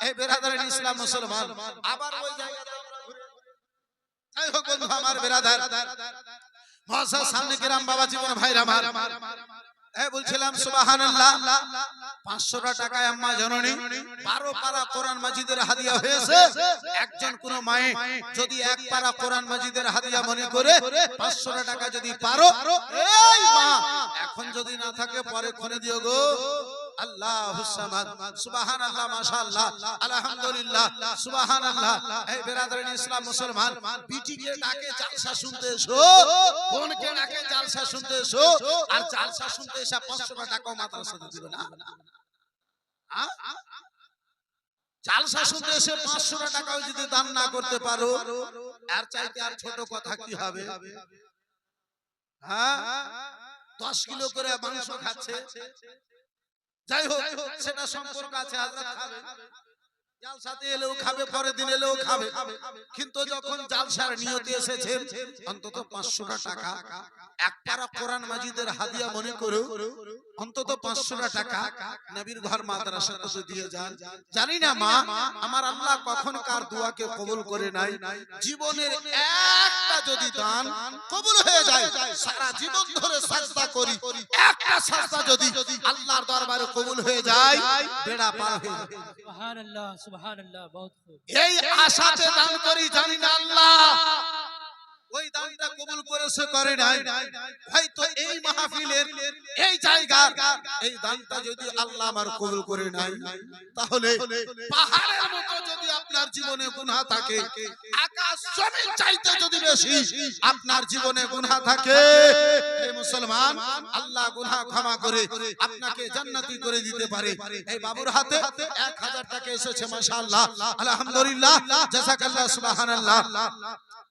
এই বেরাদার ইসলাম মুসলমান, আবার ওই জায়গায় আমরা ঘুরে। যাই হোক বন্ধু আমার, বেরাদার মুআসসাস সামনে কিরাম বাবা জীবন ভাইরা আমার, বলছিলাম সুবহানাল্লাহ, 500 টাকায় আম্মা জননী 12 পারা কোরআন মাজিদের হাদিয়া হয়েছে। একজন কোন মায়ে যদি এক পারা কোরআন মাজিদের হাদিয়া মনে করে 500 টাকা যদি পারো, এই মা এখন যদি না থাকে পরে করে দিও গো। আল্লাহুস সামাদ, সুবহানাল্লাহ, মাশাআল্লাহ, আলহামদুলিল্লাহ, সুবহানাল্লাহ। এই বেরাদারিন ইসলাম মুসলমান, বিটিকে ডাকে জালসা শুনতে এসো, বোনকে ডাকে জালসা শুনতে এসো, আর জালসা শুনতে এসে 500 টাকাও মাদ্রাসাতে দিবে না। জালসা শুনতে এসে 500 টাকাও যদি দান না করতে পারো, আর চাইতে আর ছোট কথা কি হবে? হ্যাঁ, 10 কিলো করে মাংস খাচ্ছে, যাই হোক সেটা সম্পর্ক আছে, হযরত খাবে, জালসাতে এলেও খাবে, পরের দিন এলেও খাবে, কিন্তু যখন জালসার নিয়তে এসেছে অন্তত 500 টাকা এক পারা কোরআন মাজিদের হাদিয়া মনে করে অন্তত 500 টাকা নবীর ঘর মাদ্রাসাতে তো দিয়ে যান। জানি না মা, আমার আল্লাহ কখন কার দোয়াকে কবুল করে নাই। জীবনের একটা যদি দান কবুল হয়ে যায়, সারা জীবন ধরে সাজদা করি, একটা সাজদা যদি আল্লাহর দরবারে কবুল হয়ে যায়, বেড়া পার হয়ে যায়। সুবহানাল্লাহ, সুবহানাল্লাহ, বহুত খুব। এই আশাতে দান করি, জানি না আল্লাহ ওই দানটা কবুল করেছে করে নাই। হয়তো এই মাহফিলের এই জায়গার এই দানটা যদি আল্লাহ আমার কবুল করে নাই, তাহলে পাহাড়ের মতো যদি আপনি আপনার জীবনে গুনাহ থাকে, আকাশ জমিন চাইতে যদি বেশি আপনার জীবনে গুনাহ থাকে, হে মুসলমান, আল্লাহ গুনাহ ক্ষমা করে আপনাকে জান্নাতি করে দিতে পারে। এই বাবুর হাতে 1000 টাকা এসেছে, মাশাআল্লাহ, আলহামদুলিল্লাহ, জাযাকাল্লাহ, সুবহানাল্লাহ।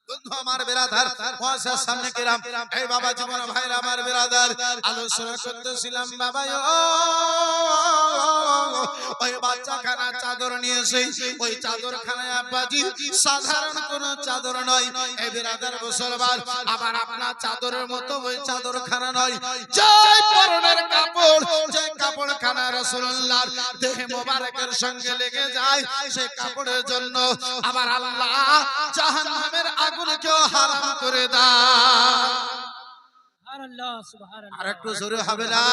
বন্ধু আমার বেরাদার, ওয়াসার সামনে কিরাম, এই বাবা জীবন ভাইরা আমার বেরাদার, আলোচনা করতেছিলাম বাবা ওই বাচ্চাখানা চাদর নিয়ে এসে ওই চাদরখানায় আব্বাজি সাধারণ কোন চাদর নয়, এই বেরাদার মুসলমান, আবার আপনার চাদরের মতো ওই চাদরখানা নয়, যে পরনের কাপড়, যে কাপড়খানা রাসূলুল্লাহর দেহে মোবারকের সঙ্গে লেগে যায়, সেই কাপড়ের জন্য আবার আল্লাহ জাহান্নামের আগুনকেও হারাম করে দেয়। সুবহানাল্লাহ, সুবহানাল্লাহ। আর একটু জোরে হবে না?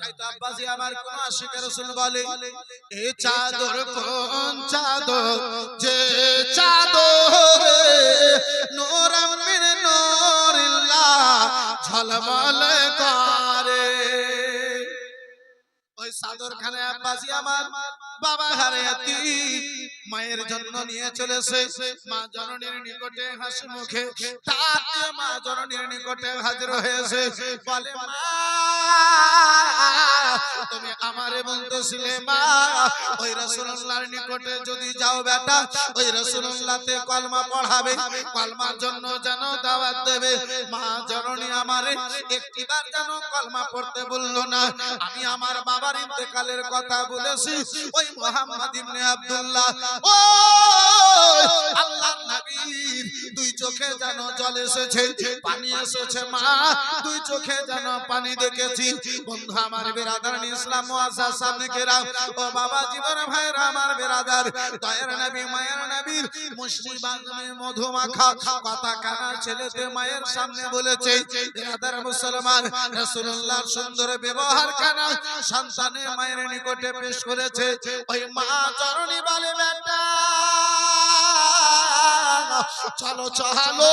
তাই তো আব্বাজি আমার কোন আশিক রাসূল বলে, এ চাদর কোন চাদর, যে চাদরে নূর মিন নূরিল্লাহ ঝলমল করে। ওই চাদরখানে আব্বাজি আমার বাবা হারায়াতি মায়ের জন্য নিয়ে চলেছে, মা জননীর নিকটে হাসি মুখে তাতে মা জননীর নিকটে হাজির হয়েছে, বলে মা তুমি আমারে বলতেছিলে মা ওই রাসূলুল্লাহর নিকটে যদি যাও বেটা, ওই রাসূলুল্লাহতে কলমা পড়াবে, কলমার জন্য যেন দাওয়াত দেবে। মা জননী আমারে একটিবার যেন কলমা পড়তে বললো না। আমি আমার বাবার ইন্তেকালের কথা বলেছি, ওই মুহাম্মদ ইবনে আব্দুল্লাহ ও আল্লাহর নবীর দুই চোখে যেন জল এসেছে, পানি এসেছে মা, দুই চোখে যেন পানি দেখেছি। বন্ধু আমার বেরাদার ইসলাম মুআজ্জাজ সামনে কেরাম, ও বাবা জীবন ভাইরা আমার বেরাদার, দয়ার নবী মায়ের নবীর মুসলিম বাংলায় মধুমাখা কথা কানা ছেলেতে মায়ের সামনে বলেছে, বেরাদার মুসলমান, রাসূলুল্লাহর সুন্দর ব্যবহার কানা সন্তানের মায়ের নিকটে পেশ করেছে। ওই মা চরণী বলে বেটা চলো চলো,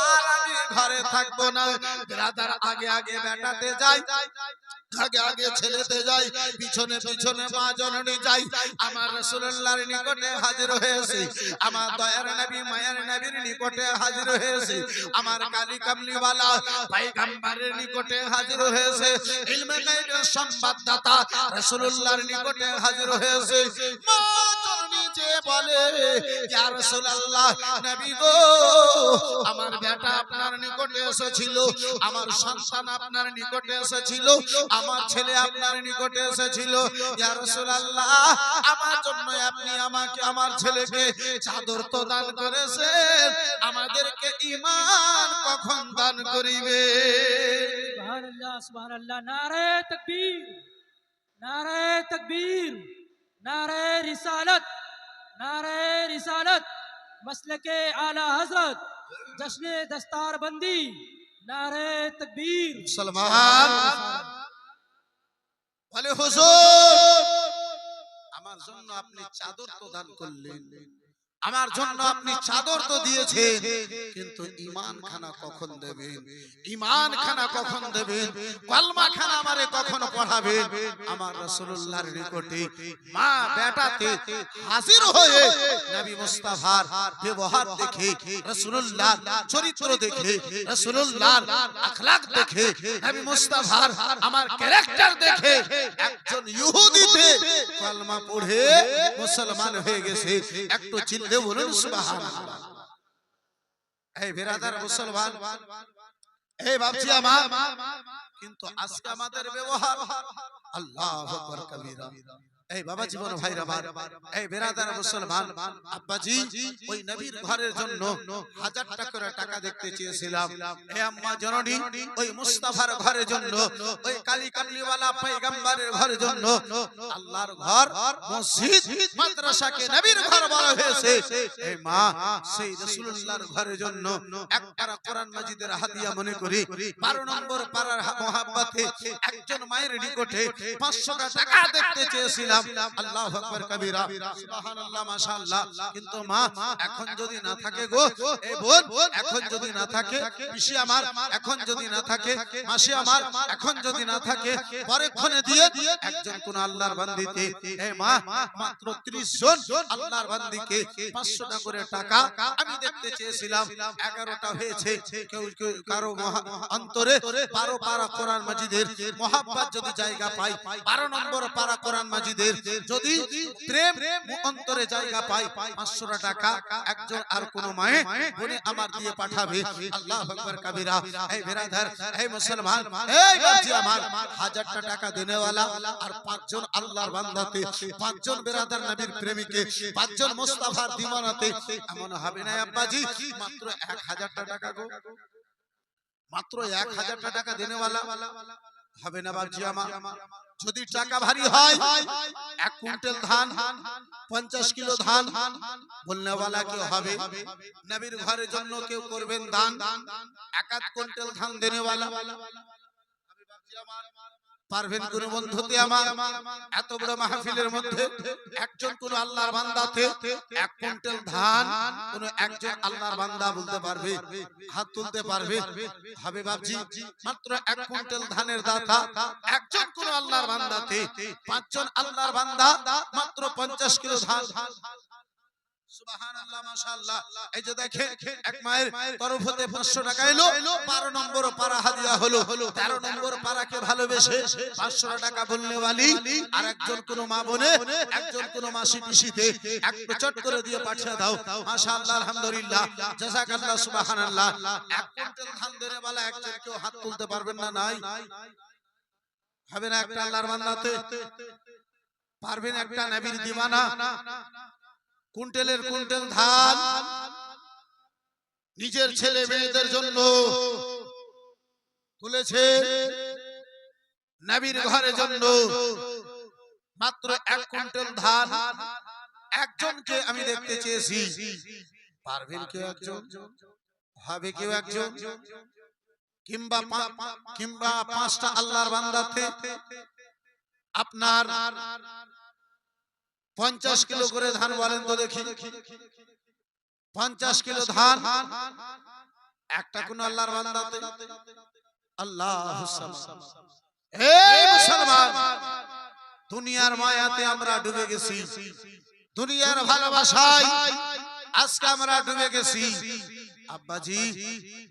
আর আমি ঘরে থাকবো না। বেরাদার আগে আগে বেটাতে যাই, আগে আগে ছেলেতে যাই, পিছনে পিছনে মা জননী যাই। আমার রাসূলুল্লাহর নিকটে হাজির হয়েছে, আমার দয়ার নবী মায়ের নবীর নিকটে হাজির হয়েছে, আমার কালী কামলিওয়ালা পয়গম্বরের নিকটে হাজির হয়েছে, ইলমে গায়বের সংবাদদাতা রাসূলুল্লাহর নিকটে হাজির হয়েছে। মা জননী যে বলে, ইয়া রাসূলুল্লাহ, নবী গো, আমার বেটা আপনার নিকটে এসেছিল, আমার সন্তান আপনার নিকটে এসেছিল, আমার ছেলে আপনার নিকটে এসেছিল, ইয়া রাসূলুল্লাহ, আমার জন্য আপনি আমাকে আমার ছেলেকে চাদর তো দান করেছেন, আমাদেরকে ঈমান কখন দান করিবে? সুবহানাল্লাহ, সুবহানাল্লাহ। নারে তাকবীর, নারে তাকবীর, নারে রিসালত, নারে রিসালত, মসলকে আলা হযরত, জশ্নে দস্তারবন্দি, নারে তাকবীর। মুসলমান বলে, হুজুর আমার জন্য আপনি চাদর তো দান করলেন, আমার জন্য আপনি চাদর তো দিয়েছেন, কিন্তু ঈমান খানা কখন দেবেন? ঈমান খানা কখন দেবেন? কলমা খানা আমারে কখন পড়াবেন? আমার রাসূলুল্লাহর নিকটে মা বেটাতে হাজির হয়ে নবী মুস্তাফার ব্যবহার দেখে, রাসূলুল্লাহর চরিত্র দেখে, রাসূলুল্লাহর আখলাক দেখে, নবী মুস্তাফার আমার ক্যারেক্টার দেখে একজন ইহুদিতে কলমা পড়ে মুসলমান হয়ে গেছে। একটু চিল্লে বলুন সুবহানাল্লাহ। এই বেরাদার মুসলমান, এই বাপজি আমার, কিন্তু আজকে আমাদের ব্যবহার আল্লাহু আকবার কবীরা। এই বাবা জীবন ভাইরা আমার, এই বেরাদার মুসলমান, আব্বাজি ওই নবীর ঘরের জন্য 1000 টাকা করে টাকা দেখতে চেয়েছিলাম। এই আম্মা জননী ওই মুস্তাফার ঘরের জন্য, ওই কালী কামলিওয়ালা পয়গম্বরের ঘরের জন্য, আল্লাহর ঘর মসজিদ মাদ্রাসাকে নবীর ঘর বলা হয়েছে। এই মা সেই রাসূলুল্লাহর ঘরের জন্য এক পারা কোরআন মাজিদের হাদিয়া মনে করি 12 নম্বর পারার মহব্বতে একজন মায়ের নিকটে 500 টাকা দেখতে চেয়েছিলাম। চেয়েছিলাম আল্লাহু আকবার কবীরা সুবহানাল্লাহ মাশাআল্লাহ কিন্তু মা এখন যদি না থাকে গো এই বোন এখন যদি না থাকে পিসি আমার এখন যদি না থাকে মাসি আমার এখন যদি না থাকে পরেক্ষণে দিয়ে একজন কোন আল্লাহর বান্দিতে এই মা মাত্র 30 জন আল্লাহর বান্দিকে 500 টাকা করে টাকা আমি দেখতে চেয়েছিলাম 11টা হয়েছে কেউ কারো অন্তরে 12 পারা কোরআন মাজিদের মোহাব্বত যদি জায়গা পায় 12 নম্বর পারা কোরআন মাজিদের যদি প্রেম অন্তরে জায়গা পায় 500 টাকা একজন আর কোন মায়ে বনে আমার দিয়ে পাঠাবে আল্লাহু আকবার কবীরা এই বিরাদার এই মুসলমান এই বাপজি আমার 1000টা টাকা দেনেওয়ালা আর 5 জন আল্লাহর বান্দাতে 5 জন বিরাদার নবীর প্রেমিকে 5 জন মুস্তাফার দিওয়ানাতে এমন হবে না আব্বাজি মাত্র 1000টা টাকা গো মাত্র 1000টা টাকা দেনেওয়ালা হবে না বাপজি আমার যদি টাকা ভারী হয় 1 কুইন্টাল ধান 50 কিলো ধান বলনেওয়ালা কেউ হবে নবীর ঘরের জন্য কেউ করবেন দান 1 কুইন্টাল ধান দেনেওয়ালা হবে বাপজি আমার পারবেন কোন বন্ধুতে আমার এত বড় মাহফিলের মধ্যে একজন কোন আল্লাহর বান্দাতে 1 কুইন্টাল ধান কোন একজন আল্লাহর বান্দা বলতে পারবে হাত তুলতে পারবে হবে বাপজি মাত্র 1 কুইন্টাল ধানের দাতা একজন কোন আল্লাহর বান্দাতে 5 জন আল্লাহর বান্দা মাত্র 50 কিলো ধান সুবহানাল্লাহ মাশাআল্লাহ এই যে দেখেন এক মায়ের তরফ হতে 500 টাকা এলো 12 নম্বর পারা হাদিয়া হলো 13 নম্বর পারাকে ভালোবেসে 500 টাকা বলনে वाली আর একজন কোন মা বোনে একজন কোন মাসি পিসিতে একটু চট করে দিয়ে পাঠিয়ে দাও মাশাআল্লাহ আলহামদুলিল্লাহ জাযাকাল্লাহ সুবহানাল্লাহ 1 কুইন্টাল ধান দেনে वाला একজন কেউ হাত তুলতে পারবেন না নাই হবে না একটা আল্লাহর বান্দাতে পারবেন একটা নবীর দিওয়ানা কুইন্টালের কুইন্টাল ধান নিজের ছেলে মেয়েদের জন্য তুলেছে নবীর ঘরের জন্য মাত্র 1 কুইন্টাল ধান একজনকে আমি দেখতে চেয়েছি পারবেন কেউ একজন হবে কেউ একজন কিংবা 5টা আল্লাহর বান্দাতে আপনার 50 কিলো করে ধান বলেন তো দেখি 50 কিলো ধান একটা কোন আল্লাহর বান্দাতে আল্লাহু সামাদ এই মুসলমান দুনিয়ার মায়াতে আমরা ডুবে গেছি দুনিয়ার ভালোবাসায় আজকে আমরা ডুবে গেছি আব্বাজি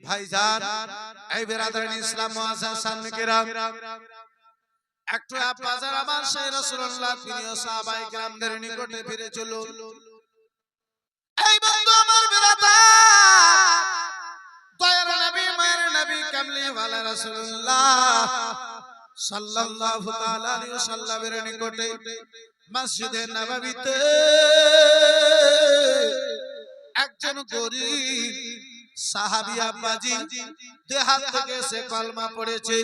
ভাইজান এই বিরাদরান ইসলাম মুআজ্জাজ সামনে কিরাম একটু আব্বাজান আমার সেই রাসূলুল্লাহ প্রিয় সাহাবায়ে কিরামদের নিকটে ফিরে চলুন এই বন্ধু আমার বিরাদার দয়ার নবী মায়ের নবী কামলি ওয়ালা রাসূলুল্লাহ সাল্লাল্লাহু তাআলা আলাইহি ওয়াসাল্লামের নিকটে মসজিদে নববীতে একজন গরীব সাহাবী আব্বাজি দেহাত থেকে সে কলমা পড়েছে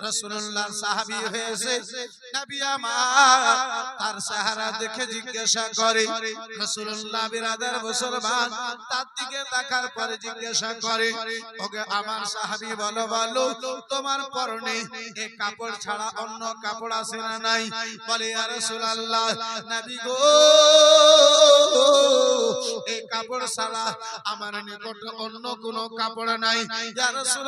রাসূলুল্লাহ সাহাবী হয়েছে নবী আমার তার চেহারা দেখে জিজ্ঞাসা করে রাসূলুল্লাহ বিরাদার মুসলমান তার দিকে তাকার পরে জিজ্ঞাসা করে ওকে আমার সাহাবী বলো তোমার পরনে এই কাপড় ছাড়া অন্য কাপড় আছে না নাই বলে ইয়া রাসূলুল্লাহ নবী গো এই কাপড় ছাড়া আমার নিকট অন্য কোনো কাপড় নাই ইয়া রাসূলুল্লাহ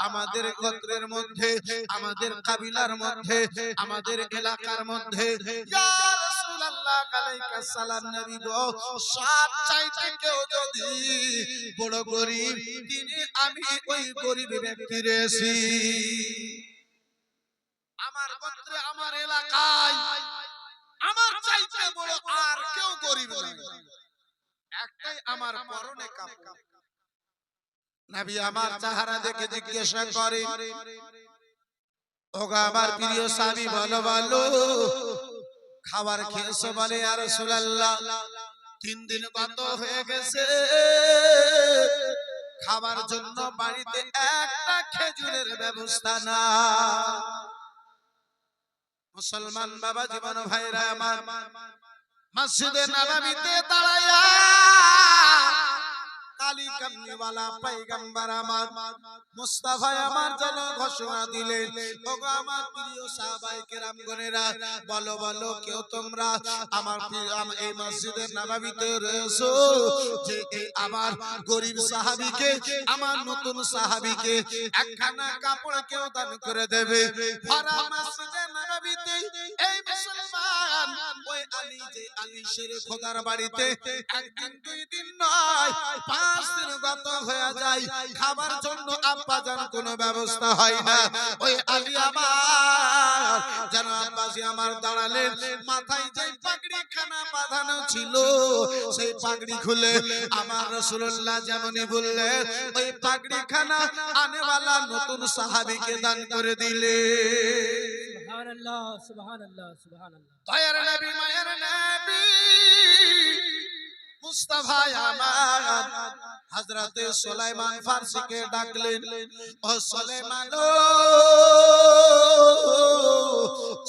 আমাদের গোত্রের মধ্যে আমাদের কাবিলার মধ্যে আমাদের এলাকার মধ্যে ইয়া রাসূলুল্লাহ আলাইকা সালাম নবী গো সব চাইতে কেউ যদি বড় গরীব তিনি আমি ওই গরীব ব্যক্তি রেছি আমার গোত্রে আমার এলাকায় আমার চাইতে বড় আর কেউ গরীব নাই একটাই আমার পরনে কাপড় নবী আমার চেহারা দেখে জিজ্ঞাসা করে ওগো আমার প্রিয় সাহাবী বলো খাবার খেয়েছো বলে ইয়া রাসূলুল্লাহ 3 দিন গত হয়ে গেছে খাবার জন্য বাড়িতে একটা খেজুরের ব্যবস্থা না মুসলমান বাবা জীবন ভাইরা আমার মসজিদে নববীতে দাঁড়ায়া কালী কামলিওয়ালা পয়গম্বর আমার মুস্তাফা আমার যেন ঘোষণা দিলেন, ওগো আমার প্রিয় সাহাবায়ে কেরামগণেরা, বলো বলো কেউ তোমরা আমার এই মসজিদের নববীতে রয়েছো যে এই আমার গরিব সাহাবীকে, আমার নতুন সাহাবীকে একখানা কাপড় কেউ দান করে দেবে। ভরা মসজিদের নববীতে এই মুসলমান ওই আলী যে আলী শেরে খোদার বাড়িতে একদিন দুই দিন নয় 5 দিন গত হয়ে যায়, খাবার জন্য আব্বাজান কোনো ব্যবস্থা হয় না। ওই আলী আমার যেন আব্বাজি আমার দাঁড়ালেন, মাথায় যে পাগড়ি খানা বাঁধানো ছিল সেই পাগড়ি খুলে আমার রাসূলুল্লাহ যেমনই বললেন ওই পাগড়ি খানা আনেওয়ালা নতুন সাহাবীকে দান করে দিলে। সুবহানাল্লাহ সুবহানাল্লাহ সুবহানাল্লাহ। দয়ার নবী মায়ের নবী মুস্তাফা আমার হযরতে সুলাইমান ফারসিকে ডাকলেন, ও সুলাইমান ও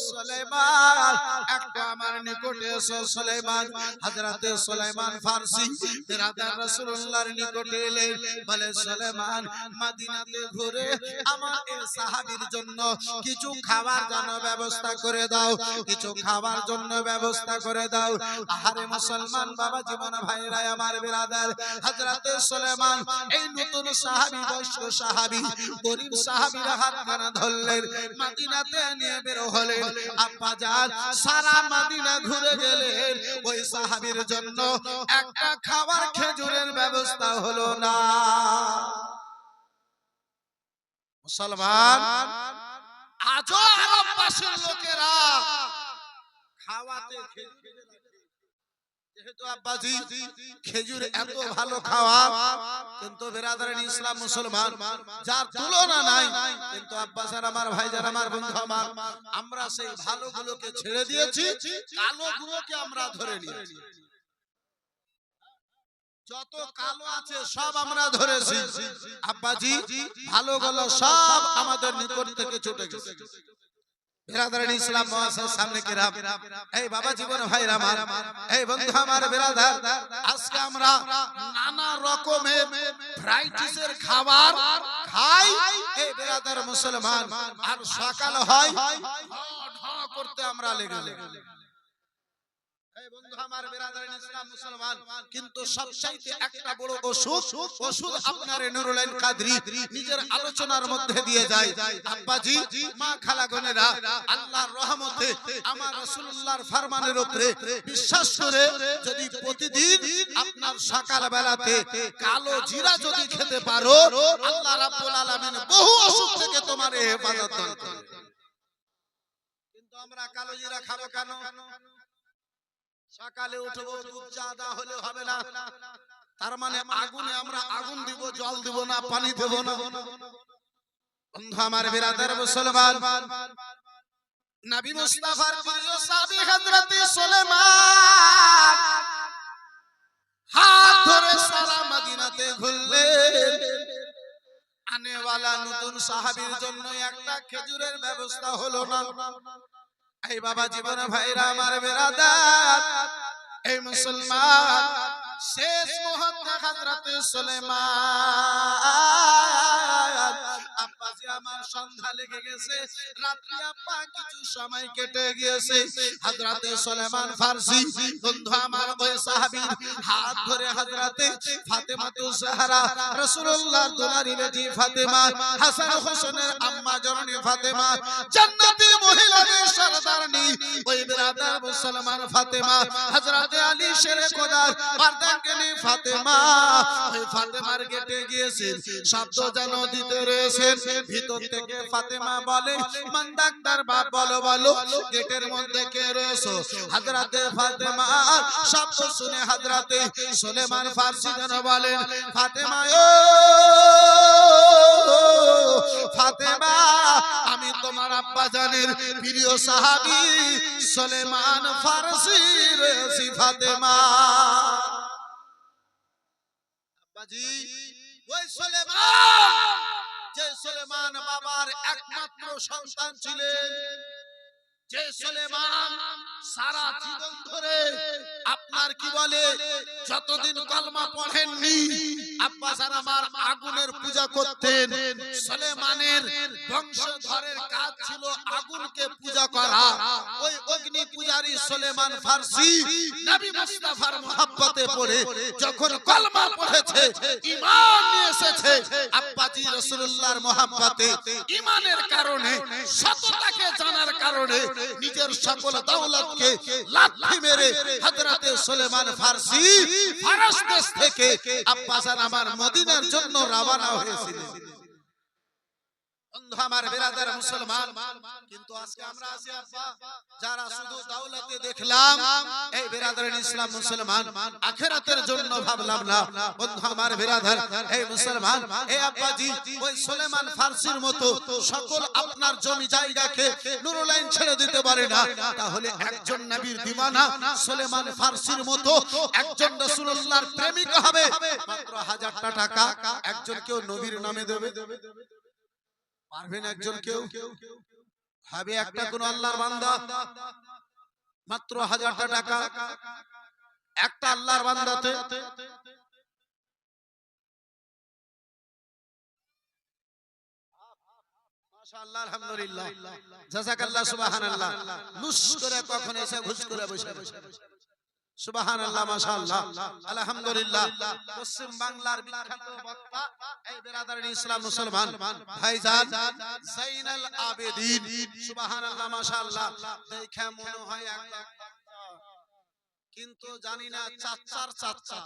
সুলাইমান একটু আমার নিকটে এসো। সুলাইমান হযরতে সুলাইমান ফারসি বিরাদার রাসূলুল্লাহর নিকটে এলেন, বলে সুলাইমান মদিনাতে ঘুরে আমার এই সাহাবীর জন্য কিছু খাবার যেন ব্যবস্থা করে দাও, কিছু খাবার জন্য ব্যবস্থা করে দাও। আরে মুসলমান বাবা জীবন ভাইরা আমার বিরাদার, হযরতে সুলাইমান এই নতুন সাহাবী বয়স্ক সাহাবী গরীব সাহাবীরা হাতখানা ধরলেন, মদিনাতে নিয়ে বের হলেন। আব্বাজান সারা মদিনা ঘুরে গেলেন, ওই সাহাবীর জন্য একটা খাবার খেজুরের ব্যবস্থা হলো না। মুসলমান আজও আরববাসীর লোকেরা খাওয়াতে যেহেতু আব্বাজি খেজুর এত ভালো খাওয়া, কিন্তু বিরাদারান ইসলাম মুসলমান যার তুলনা নাই, কিন্তু আব্বাসার আমার ভাইজান আমার বন্ধু আমার, আমরা সেই ভালোগুলোকে ছেড়ে দিয়েছি, কালোগুলোকে আমরা ধরে নিয়েছি। যত কালো আছে সব আমরা ধরেছি, আব্বাজি ভালোগুলো সব আমাদের নিকট থেকে ছুটে গেছে। বিরাদারান ইসলাম মুআসসাস সামনে কিরাম, এই বাবা জীবন ভাইরা আমার, এই বন্ধু আমার বিরাদার, আজকে আমরা নানা রকমের ভ্যারাইটিসের খাবার খাই এই বিরাদার মুসলমান, আর সকাল হয় ঢ করতে আমরা লেগে যাই। এই বন্ধু আমার বিরাদারান ইসলাম মুসলমান, কিন্তু সবচাইতে একটা বড় ওষুধ আপনার নুরুল আইন কাদরী নিজের আলোচনার মধ্যে দিয়ে যায়। আব্বাজি মা খালাগনেরা, আল্লাহর রহমতে আমার রাসূলুল্লাহর ফরমানের উপরে বিশ্বাস করে যদি প্রতিদিন আপনার সকাল বেলাতে কালো জিরা যদি খেতে পারো, আল্লাহ রাব্বুল আলামিন বহু অসুখ থেকে তোমার হেফাজত দান করবে। কিন্তু আমরা কালো জিরা খাবো কেন? সকালে উঠবো দুধ চা দা হলে হবে না, তার মানে আগুনে আমরা আগুন দিব, জল দিব না, পানি দেব না। বন্ধু আমার বিরাদার মুসলমান, নবী মুস্তাফার প্রিয় সাহাবী হযরতে সুলাইমান হাত ধরে সারা মদিনাতে ঘুরলেন, আনেওয়ালা নতুন সাহাবীর জন্য একটা খেজুরের ব্যবস্থা হলো না। এই বাবা জীবন ভাইরা আমার বিরাদার, এই মুসলমান শেষ মুহূর্তে হযরতে সুলাইমান আব্বাজি আমার সন্ধ্যা লেগে গেছে, রাত্রি আব্বা কিছু সময় কেটে গিয়েছে। হযরতে সুলাইমান ফারসি বন্ধু আমার ওই সাহাবী হাত ধরে হযরতে ফাতেমাতুজ জাহরা রাসূলুল্লাহর দুলারি বেটি ফাতেমা, হাসান হোসেনের আম্মা জননী ফাতেমা, জান্নাতি মহিলাদের সরদারনি ওই বিরাদার মুসলমান ফাতেমা, হযরতে আলী শেরে খোদার বারদাঙ্গিনী ফাতেমা, ওই ফাতেমার গেটে গিয়েছেন, শব্দ যেন দিতে রয়েছেন। ভিতর থেকে ফাতেমা বলে, মান ডাক্তার বাপ বলো বলো, গেটের মধ্যে কে রয়েছো? হযরতে ফাতেমা শব্দ শুনে হযরতে সুলাইমান ফারসি যেন বলেন, ফাতেমা ও ফাতেমা, আমি তোমার আব্বা জানের প্রিয় সাহাবী সুলাইমান ফারসি রয়েছি ফাতেমা। আব্বাজি ওই সুলাইমান, যে সুলাইমান বাবার একমাত্র সন্তান ছিলেন, যে সুলাইমান সারা জীবন ধরে আপনার কি বলে যতদিন কলমা পড়েননি আব্বাসান আমার আগুনের পূজা করতেন। সুলেমানের বংশধরের কাজ ছিল আগুনকে পূজা করা। ওই অগ্নি পূজারী সুলেমান ফার্সি নবী মুস্তাফার মহব্বতে পড়ে যখন কলমা পড়েছে, ঈমান নিয়ে এসেছে, আব্বাজি রাসূলুল্লাহর মহব্বতে ঈমানের কারণে, সততাকে জানার কারণে নিজের সকল দৌলতকে লাথি মেরে হযরতে সুলেমান ফার্সি ফারস দেশ থেকে আব্বাসান আমার মদিনার জন্য রওনা হয়েছিলেন। বন্ধু আমার বিরাদার মুসলমান, কিন্তু আজকে আমরা আছি আব্বা যারা শুধু দৌলতে দেখলাম, এই বিরাদার ইসলাম মুসলমান আখিরাতের জন্য ভাবলাম না। বন্ধু আমার বিরাদার এই মুসলমান, এই আব্বাজি ওই সুলেমান ফার্সির মতো সকল আপনার জমি জায়গাকে নুরুল আইন ছেড়ে দিতে পারে না। তাহলে একজন নবীর দিওয়ানা সুলেমান ফার্সির মতো একজন রাসূলুল্লাহর প্রেমিক হবে, মাত্র 1000টা টাকা একজন কেউ নবীর নামে দেবে? পারবেন একজন কেউ? হবে একটা কোন আল্লাহর বান্দা? মাত্র 1000টা টাকা একটা আল্লাহর বান্দাতে। মাশাআল্লাহ, আলহামদুলিল্লাহ, জাযাকাল্লাহ, সুবহানাল্লাহ। লুস করে কখন এসে ঘুষ করে বসে বসে, সুবহানাল্লাহ, মাশাআল্লাহ, আলহামদুলিল্লাহ। পশ্চিম বাংলার বিখ্যাত বক্তা এই বিরাদার ইসলাম মুসলমান ভাইজান জাইনাল আবেদিন, সুবহানাল্লাহ, মাশাআল্লাহ। দেখে মনে হয় একদম কিন্তু জানি না চাচার চাচা।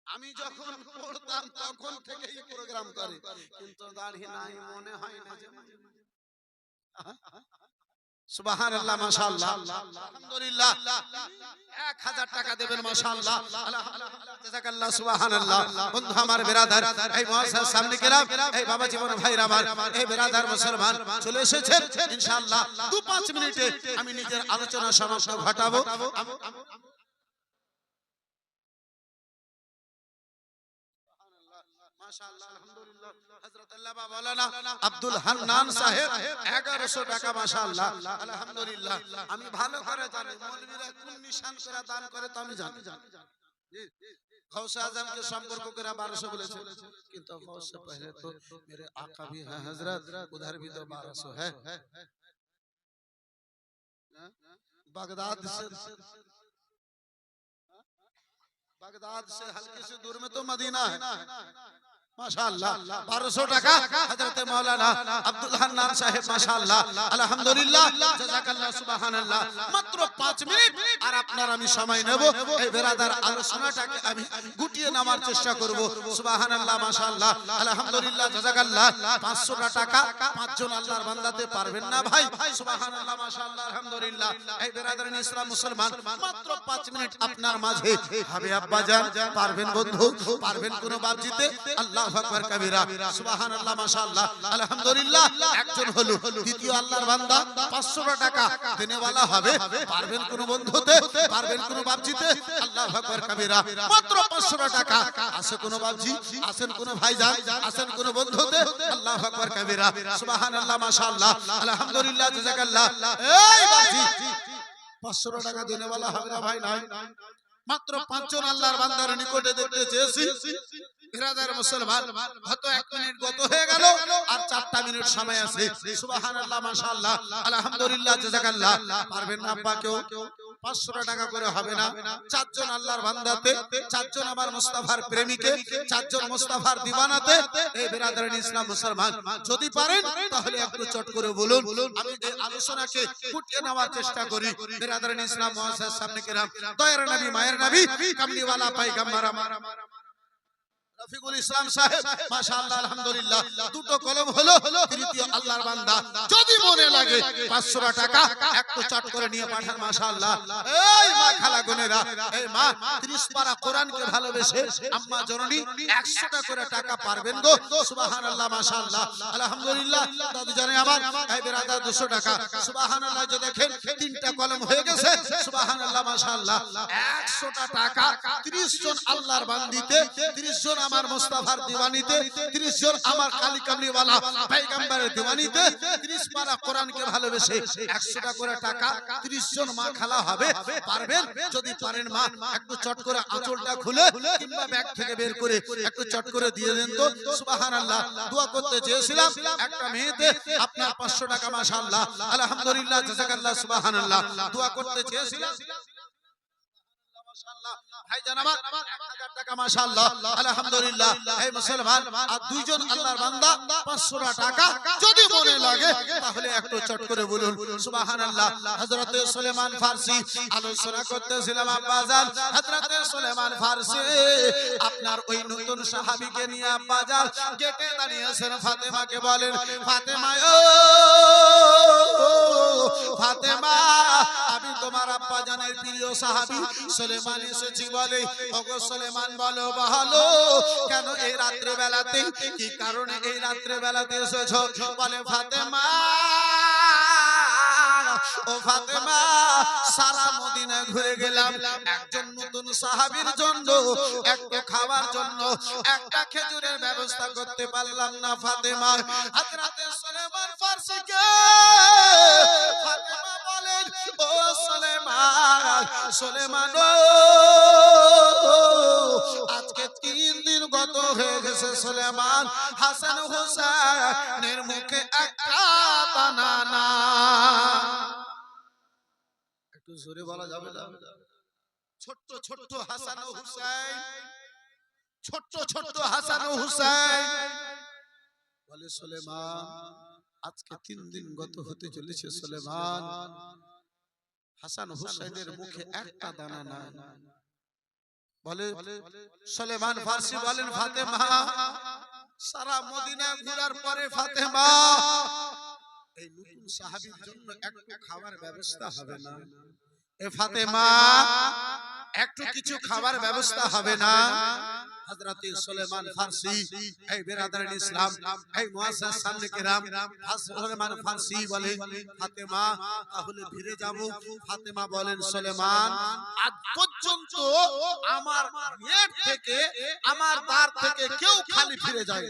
আমি যখন পড়তাম তখন থেকেই প্রোগ্রাম করে, কিন্তু দাঁড়িয়ে নাই, মনে হয় না যে সুবহানাল্লাহ, মাশাআল্লাহ, আলহামদুলিল্লাহ। 1000 টাকা দেবেন, মাশাআল্লাহ, আলহামদুলিল্লাহ, জাযাকাল্লাহ, সুবহানাল্লাহ। বন্ধু আমার বিরাদার এই মুআজ্জাজ সামনে কেরাম, এই বাবা জীবন ভাইরা আমার, এই বিরাদার মুসলমান চলে এসেছেন ইনশাআল্লাহ। 2-5 মিনিটে আমি নিজের আলোচনা সমাপ্ত ঘটাবো। মাশাআল্লাহ, আলহামদুলিল্লাহ। হযরত আল্লামা মাওলানা আব্দুল হান্নান সাহেব 1100 টাকা, মাশাআল্লাহ, আলহামদুলিল্লাহ। আমি ভালো করে জানি মৌলভীরা কোন নিশান করে দান করে, তো আমি জানি। জি, গৌসে আজম के संपर्क করে 1200 বলেছে, কিন্তু गौस से पहले तो मेरे आका भी हैं हजरत, उधर भी तो 1200 है। बगदाद से हल्की सी दूर में तो मदीना है, माशाअल्लाह। 1200 টাকা হযরতে মাওলানা আব্দুল হান্নান সাহেব, মাশাআল্লাহ, আলহামদুলিল্লাহ, জাযাকাল্লাহ, সুবহানাল্লাহ। মাত্র 5 মিনিট আর আপনার আমি সময় নেব, এই বেরাদার আলোচনাটাকে আমি গুটিয়ে নেওয়ার চেষ্টা করব। সুবহানাল্লাহ, মাশাআল্লাহ, আলহামদুলিল্লাহ, জাযাকাল্লাহ। 500 টাকা 5 জন আল্লাহর বান্দাতে পারবেন না ভাই? সুবহানাল্লাহ, মাশাআল্লাহ, আলহামদুলিল্লাহ। এই বেরাদার ইসলাম মুসলমান মাত্র 5 মিনিট আপনার মাঝে হবে আব্বাজান, পারবেন বন্ধু? পারবেন কোন বাবজিতে? আল্লাহু আকবার কবিরা, সুবহানাল্লাহ, মাশাআল্লাহ, আলহামদুলিল্লাহ। একজন হলো দ্বিতীয় আল্লাহর বান্দা 500 টাকা দেনেওয়ালা হবে, পারবেন কোন বন্ধুতে? পারবেন কোন বাবজিতে? আল্লাহু আকবার কবিরা, মাত্র 500 টাকা। আছে কোন বাবজি? আছেন কোন ভাইজান? আছেন কোন বন্ধুতে? আল্লাহু আকবার কবিরা, সুবহানাল্লাহ, মাশাআল্লাহ, আলহামদুলিল্লাহ, জাযাকাল্লাহ। এই বাবজি 500 টাকা দেনেওয়ালা হবে না ভাই? নাই, মাত্র 5 জন আল্লাহর বান্দার নিকটে দেখতে চেয়েছি। বিরাদার মুসলমান, হয়তো 1 মিনিট গত হয়ে গেল, আর 4টা মিনিট সময় আছে। সুবহানাল্লাহ, মাশাআল্লাহ, আলহামদুলিল্লাহ, জাযাকাল্লাহ। পারবেন না আব্বা কেউ? 500 টাকা করে হবে না? 4 জন আল্লাহর বান্দাতে, 4 জন আমার মুস্তাফার প্রেমিকে, 4 জন মুস্তাফার দিওয়ানাতে। এই বিরাদার ইসলাম মুসলমান যদি পারেন তাহলে একটু চট করে বলুন, আমি এই আলোচনাকে ফুটিয়ে নেওয়ার চেষ্টা করি। বিরাদার ইসলাম মুআজ্জাজ সামনে কেরাম, দয়ার নবী, মায়ের নবী, কামলিওয়ালা পয়গম্বর আমার রফিকুল ইসলাম সাহেব, মাশাআল্লাহ, আলহামদুলিল্লাহ। দুটো কলম হলো, তৃতীয় আল্লাহর বান্দা। যদি মনে লাগে 500 টাকা একটু চট করে নিয়ে পাঠান, মাশাআল্লাহ। এই মা খালা গুনেরা, এই মা 30 পারা কোরআনকে ভালোবেসে আম্মা জননী 100 টাকা করে টাকা পারবেন গো? সুবহানাল্লাহ, মাশাআল্লাহ, আলহামদুলিল্লাহ। দাদু জানে আমার, এই বিরাদার 200 টাকা, সুবহানাল্লাহ। যে দেখেন 3টা কলম হয়ে গেছে, সুবহানাল্লাহ, মাশাআল্লাহ। 100 টাকা 30 জন আল্লাহর বান্দিতে, 30 জন আমার মুস্তাফার দিওয়ানিতে, 30 জন আমার কালি কামলিওয়ালা পয়গম্বরের দিওয়ানিতে 30 পারা কোরআনকে ভালোবেসে 100টা করে টাকা 30 জন মা খালা হবে। পারবেন? যদি পারেন মা একটু চট করে আঁচলটা খুলে কিংবা ব্যাগ থেকে বের করে একটু চট করে দিয়ে দেন তো। সুবহানাল্লাহ। দোয়া করতে চেয়েছিলাম একটা মেয়েতে আপনার 500 টাকা মাশাআল্লাহ, আলহামদুলিল্লাহ, জাযাকাল্লাহ, সুবহানাল্লাহ। দোয়া করতে চেয়েছিলাম মাশাআল্লাহ, ভাইজান আমার 1000 টাকা মাশাআল্লাহ, আলহামদুলিল্লাহ। এই মুসলমান আর দুইজন আল্লাহর বান্দা 500 টাকা যদি মনে লাগে তাহলে একটু চট করে বলুন সুবহানাল্লাহ। হযরতে সুলেমান ফারসি আলোচনা করতেছিলাম আব্বাজান, হযরতে সুলেমান ফারসি আপনার ওই নতুন সাহাবীকে নিয়ে আব্বাজান গেটে দাঁড়িয়েছেন, ফাতেমাকে বলেন, ফাতেমা ও ফাতেমা, আমি তোমার আব্বাজানের প্রিয় সাহাবী সুলেমান এসেছি বলে। ওগো সুলেমান বলো বলো কেন এই রাত্রে বেলাতে, কি কারণে এই রাত্রে বেলাতে এসেছো? বলে ফাতেমা ও ফাতেমা, সারা মদিনা ঘুরে গেলাম, একজন নতুন সাহাবীর জন্য একটু খাওয়ার জন্য একটা খেজুরের ব্যবস্থা করতে পারলাম না ফাতেমা। হযরতে সুলেমান ফারসিকে ফাতেমা বলেন, ও সুলেমান, সুলেমান আজকে 3 দিন গত হয়ে গেছে সুলেমান, হাসান হুসাইনের মুখে একটা দানা না। একটু জোরে বলা যাবে না? ছোট্ট ছোট্ট হাসান ও হুসাইন, ছোট্ট ছোট্ট হাসান ও হুসাইন বলে সুলেমান আজকে 3 দিন গত হতে চলেছে সুলেমান, হাসান হুসাইনের মুখে একটা দানা নাই। বলে সুলেমান ফারসি বলেন, ফাতেমা সারা মদিনা ঘোরার পরে ফাতেমা এই নতুন সাহাবীর জন্য একটু খাবার ব্যবস্থা হবে না? এ ফাতেমা একটু কিছু খাবার ব্যবস্থা হবে না? হযরতে সুলেমান ফারসি, এই বিরাদরান ইসলাম, এই মুআজ্জাজ সামনে কিরাম, সুলেমান ফারসি বলে, ফাতেমা তাহলে ফিরে যাব। ফাতেমা বলেন, সুলেমান আজ পর্যন্ত আমার গেট থেকে আমার দ্বার থেকে কেউ খালি ফিরে যায়।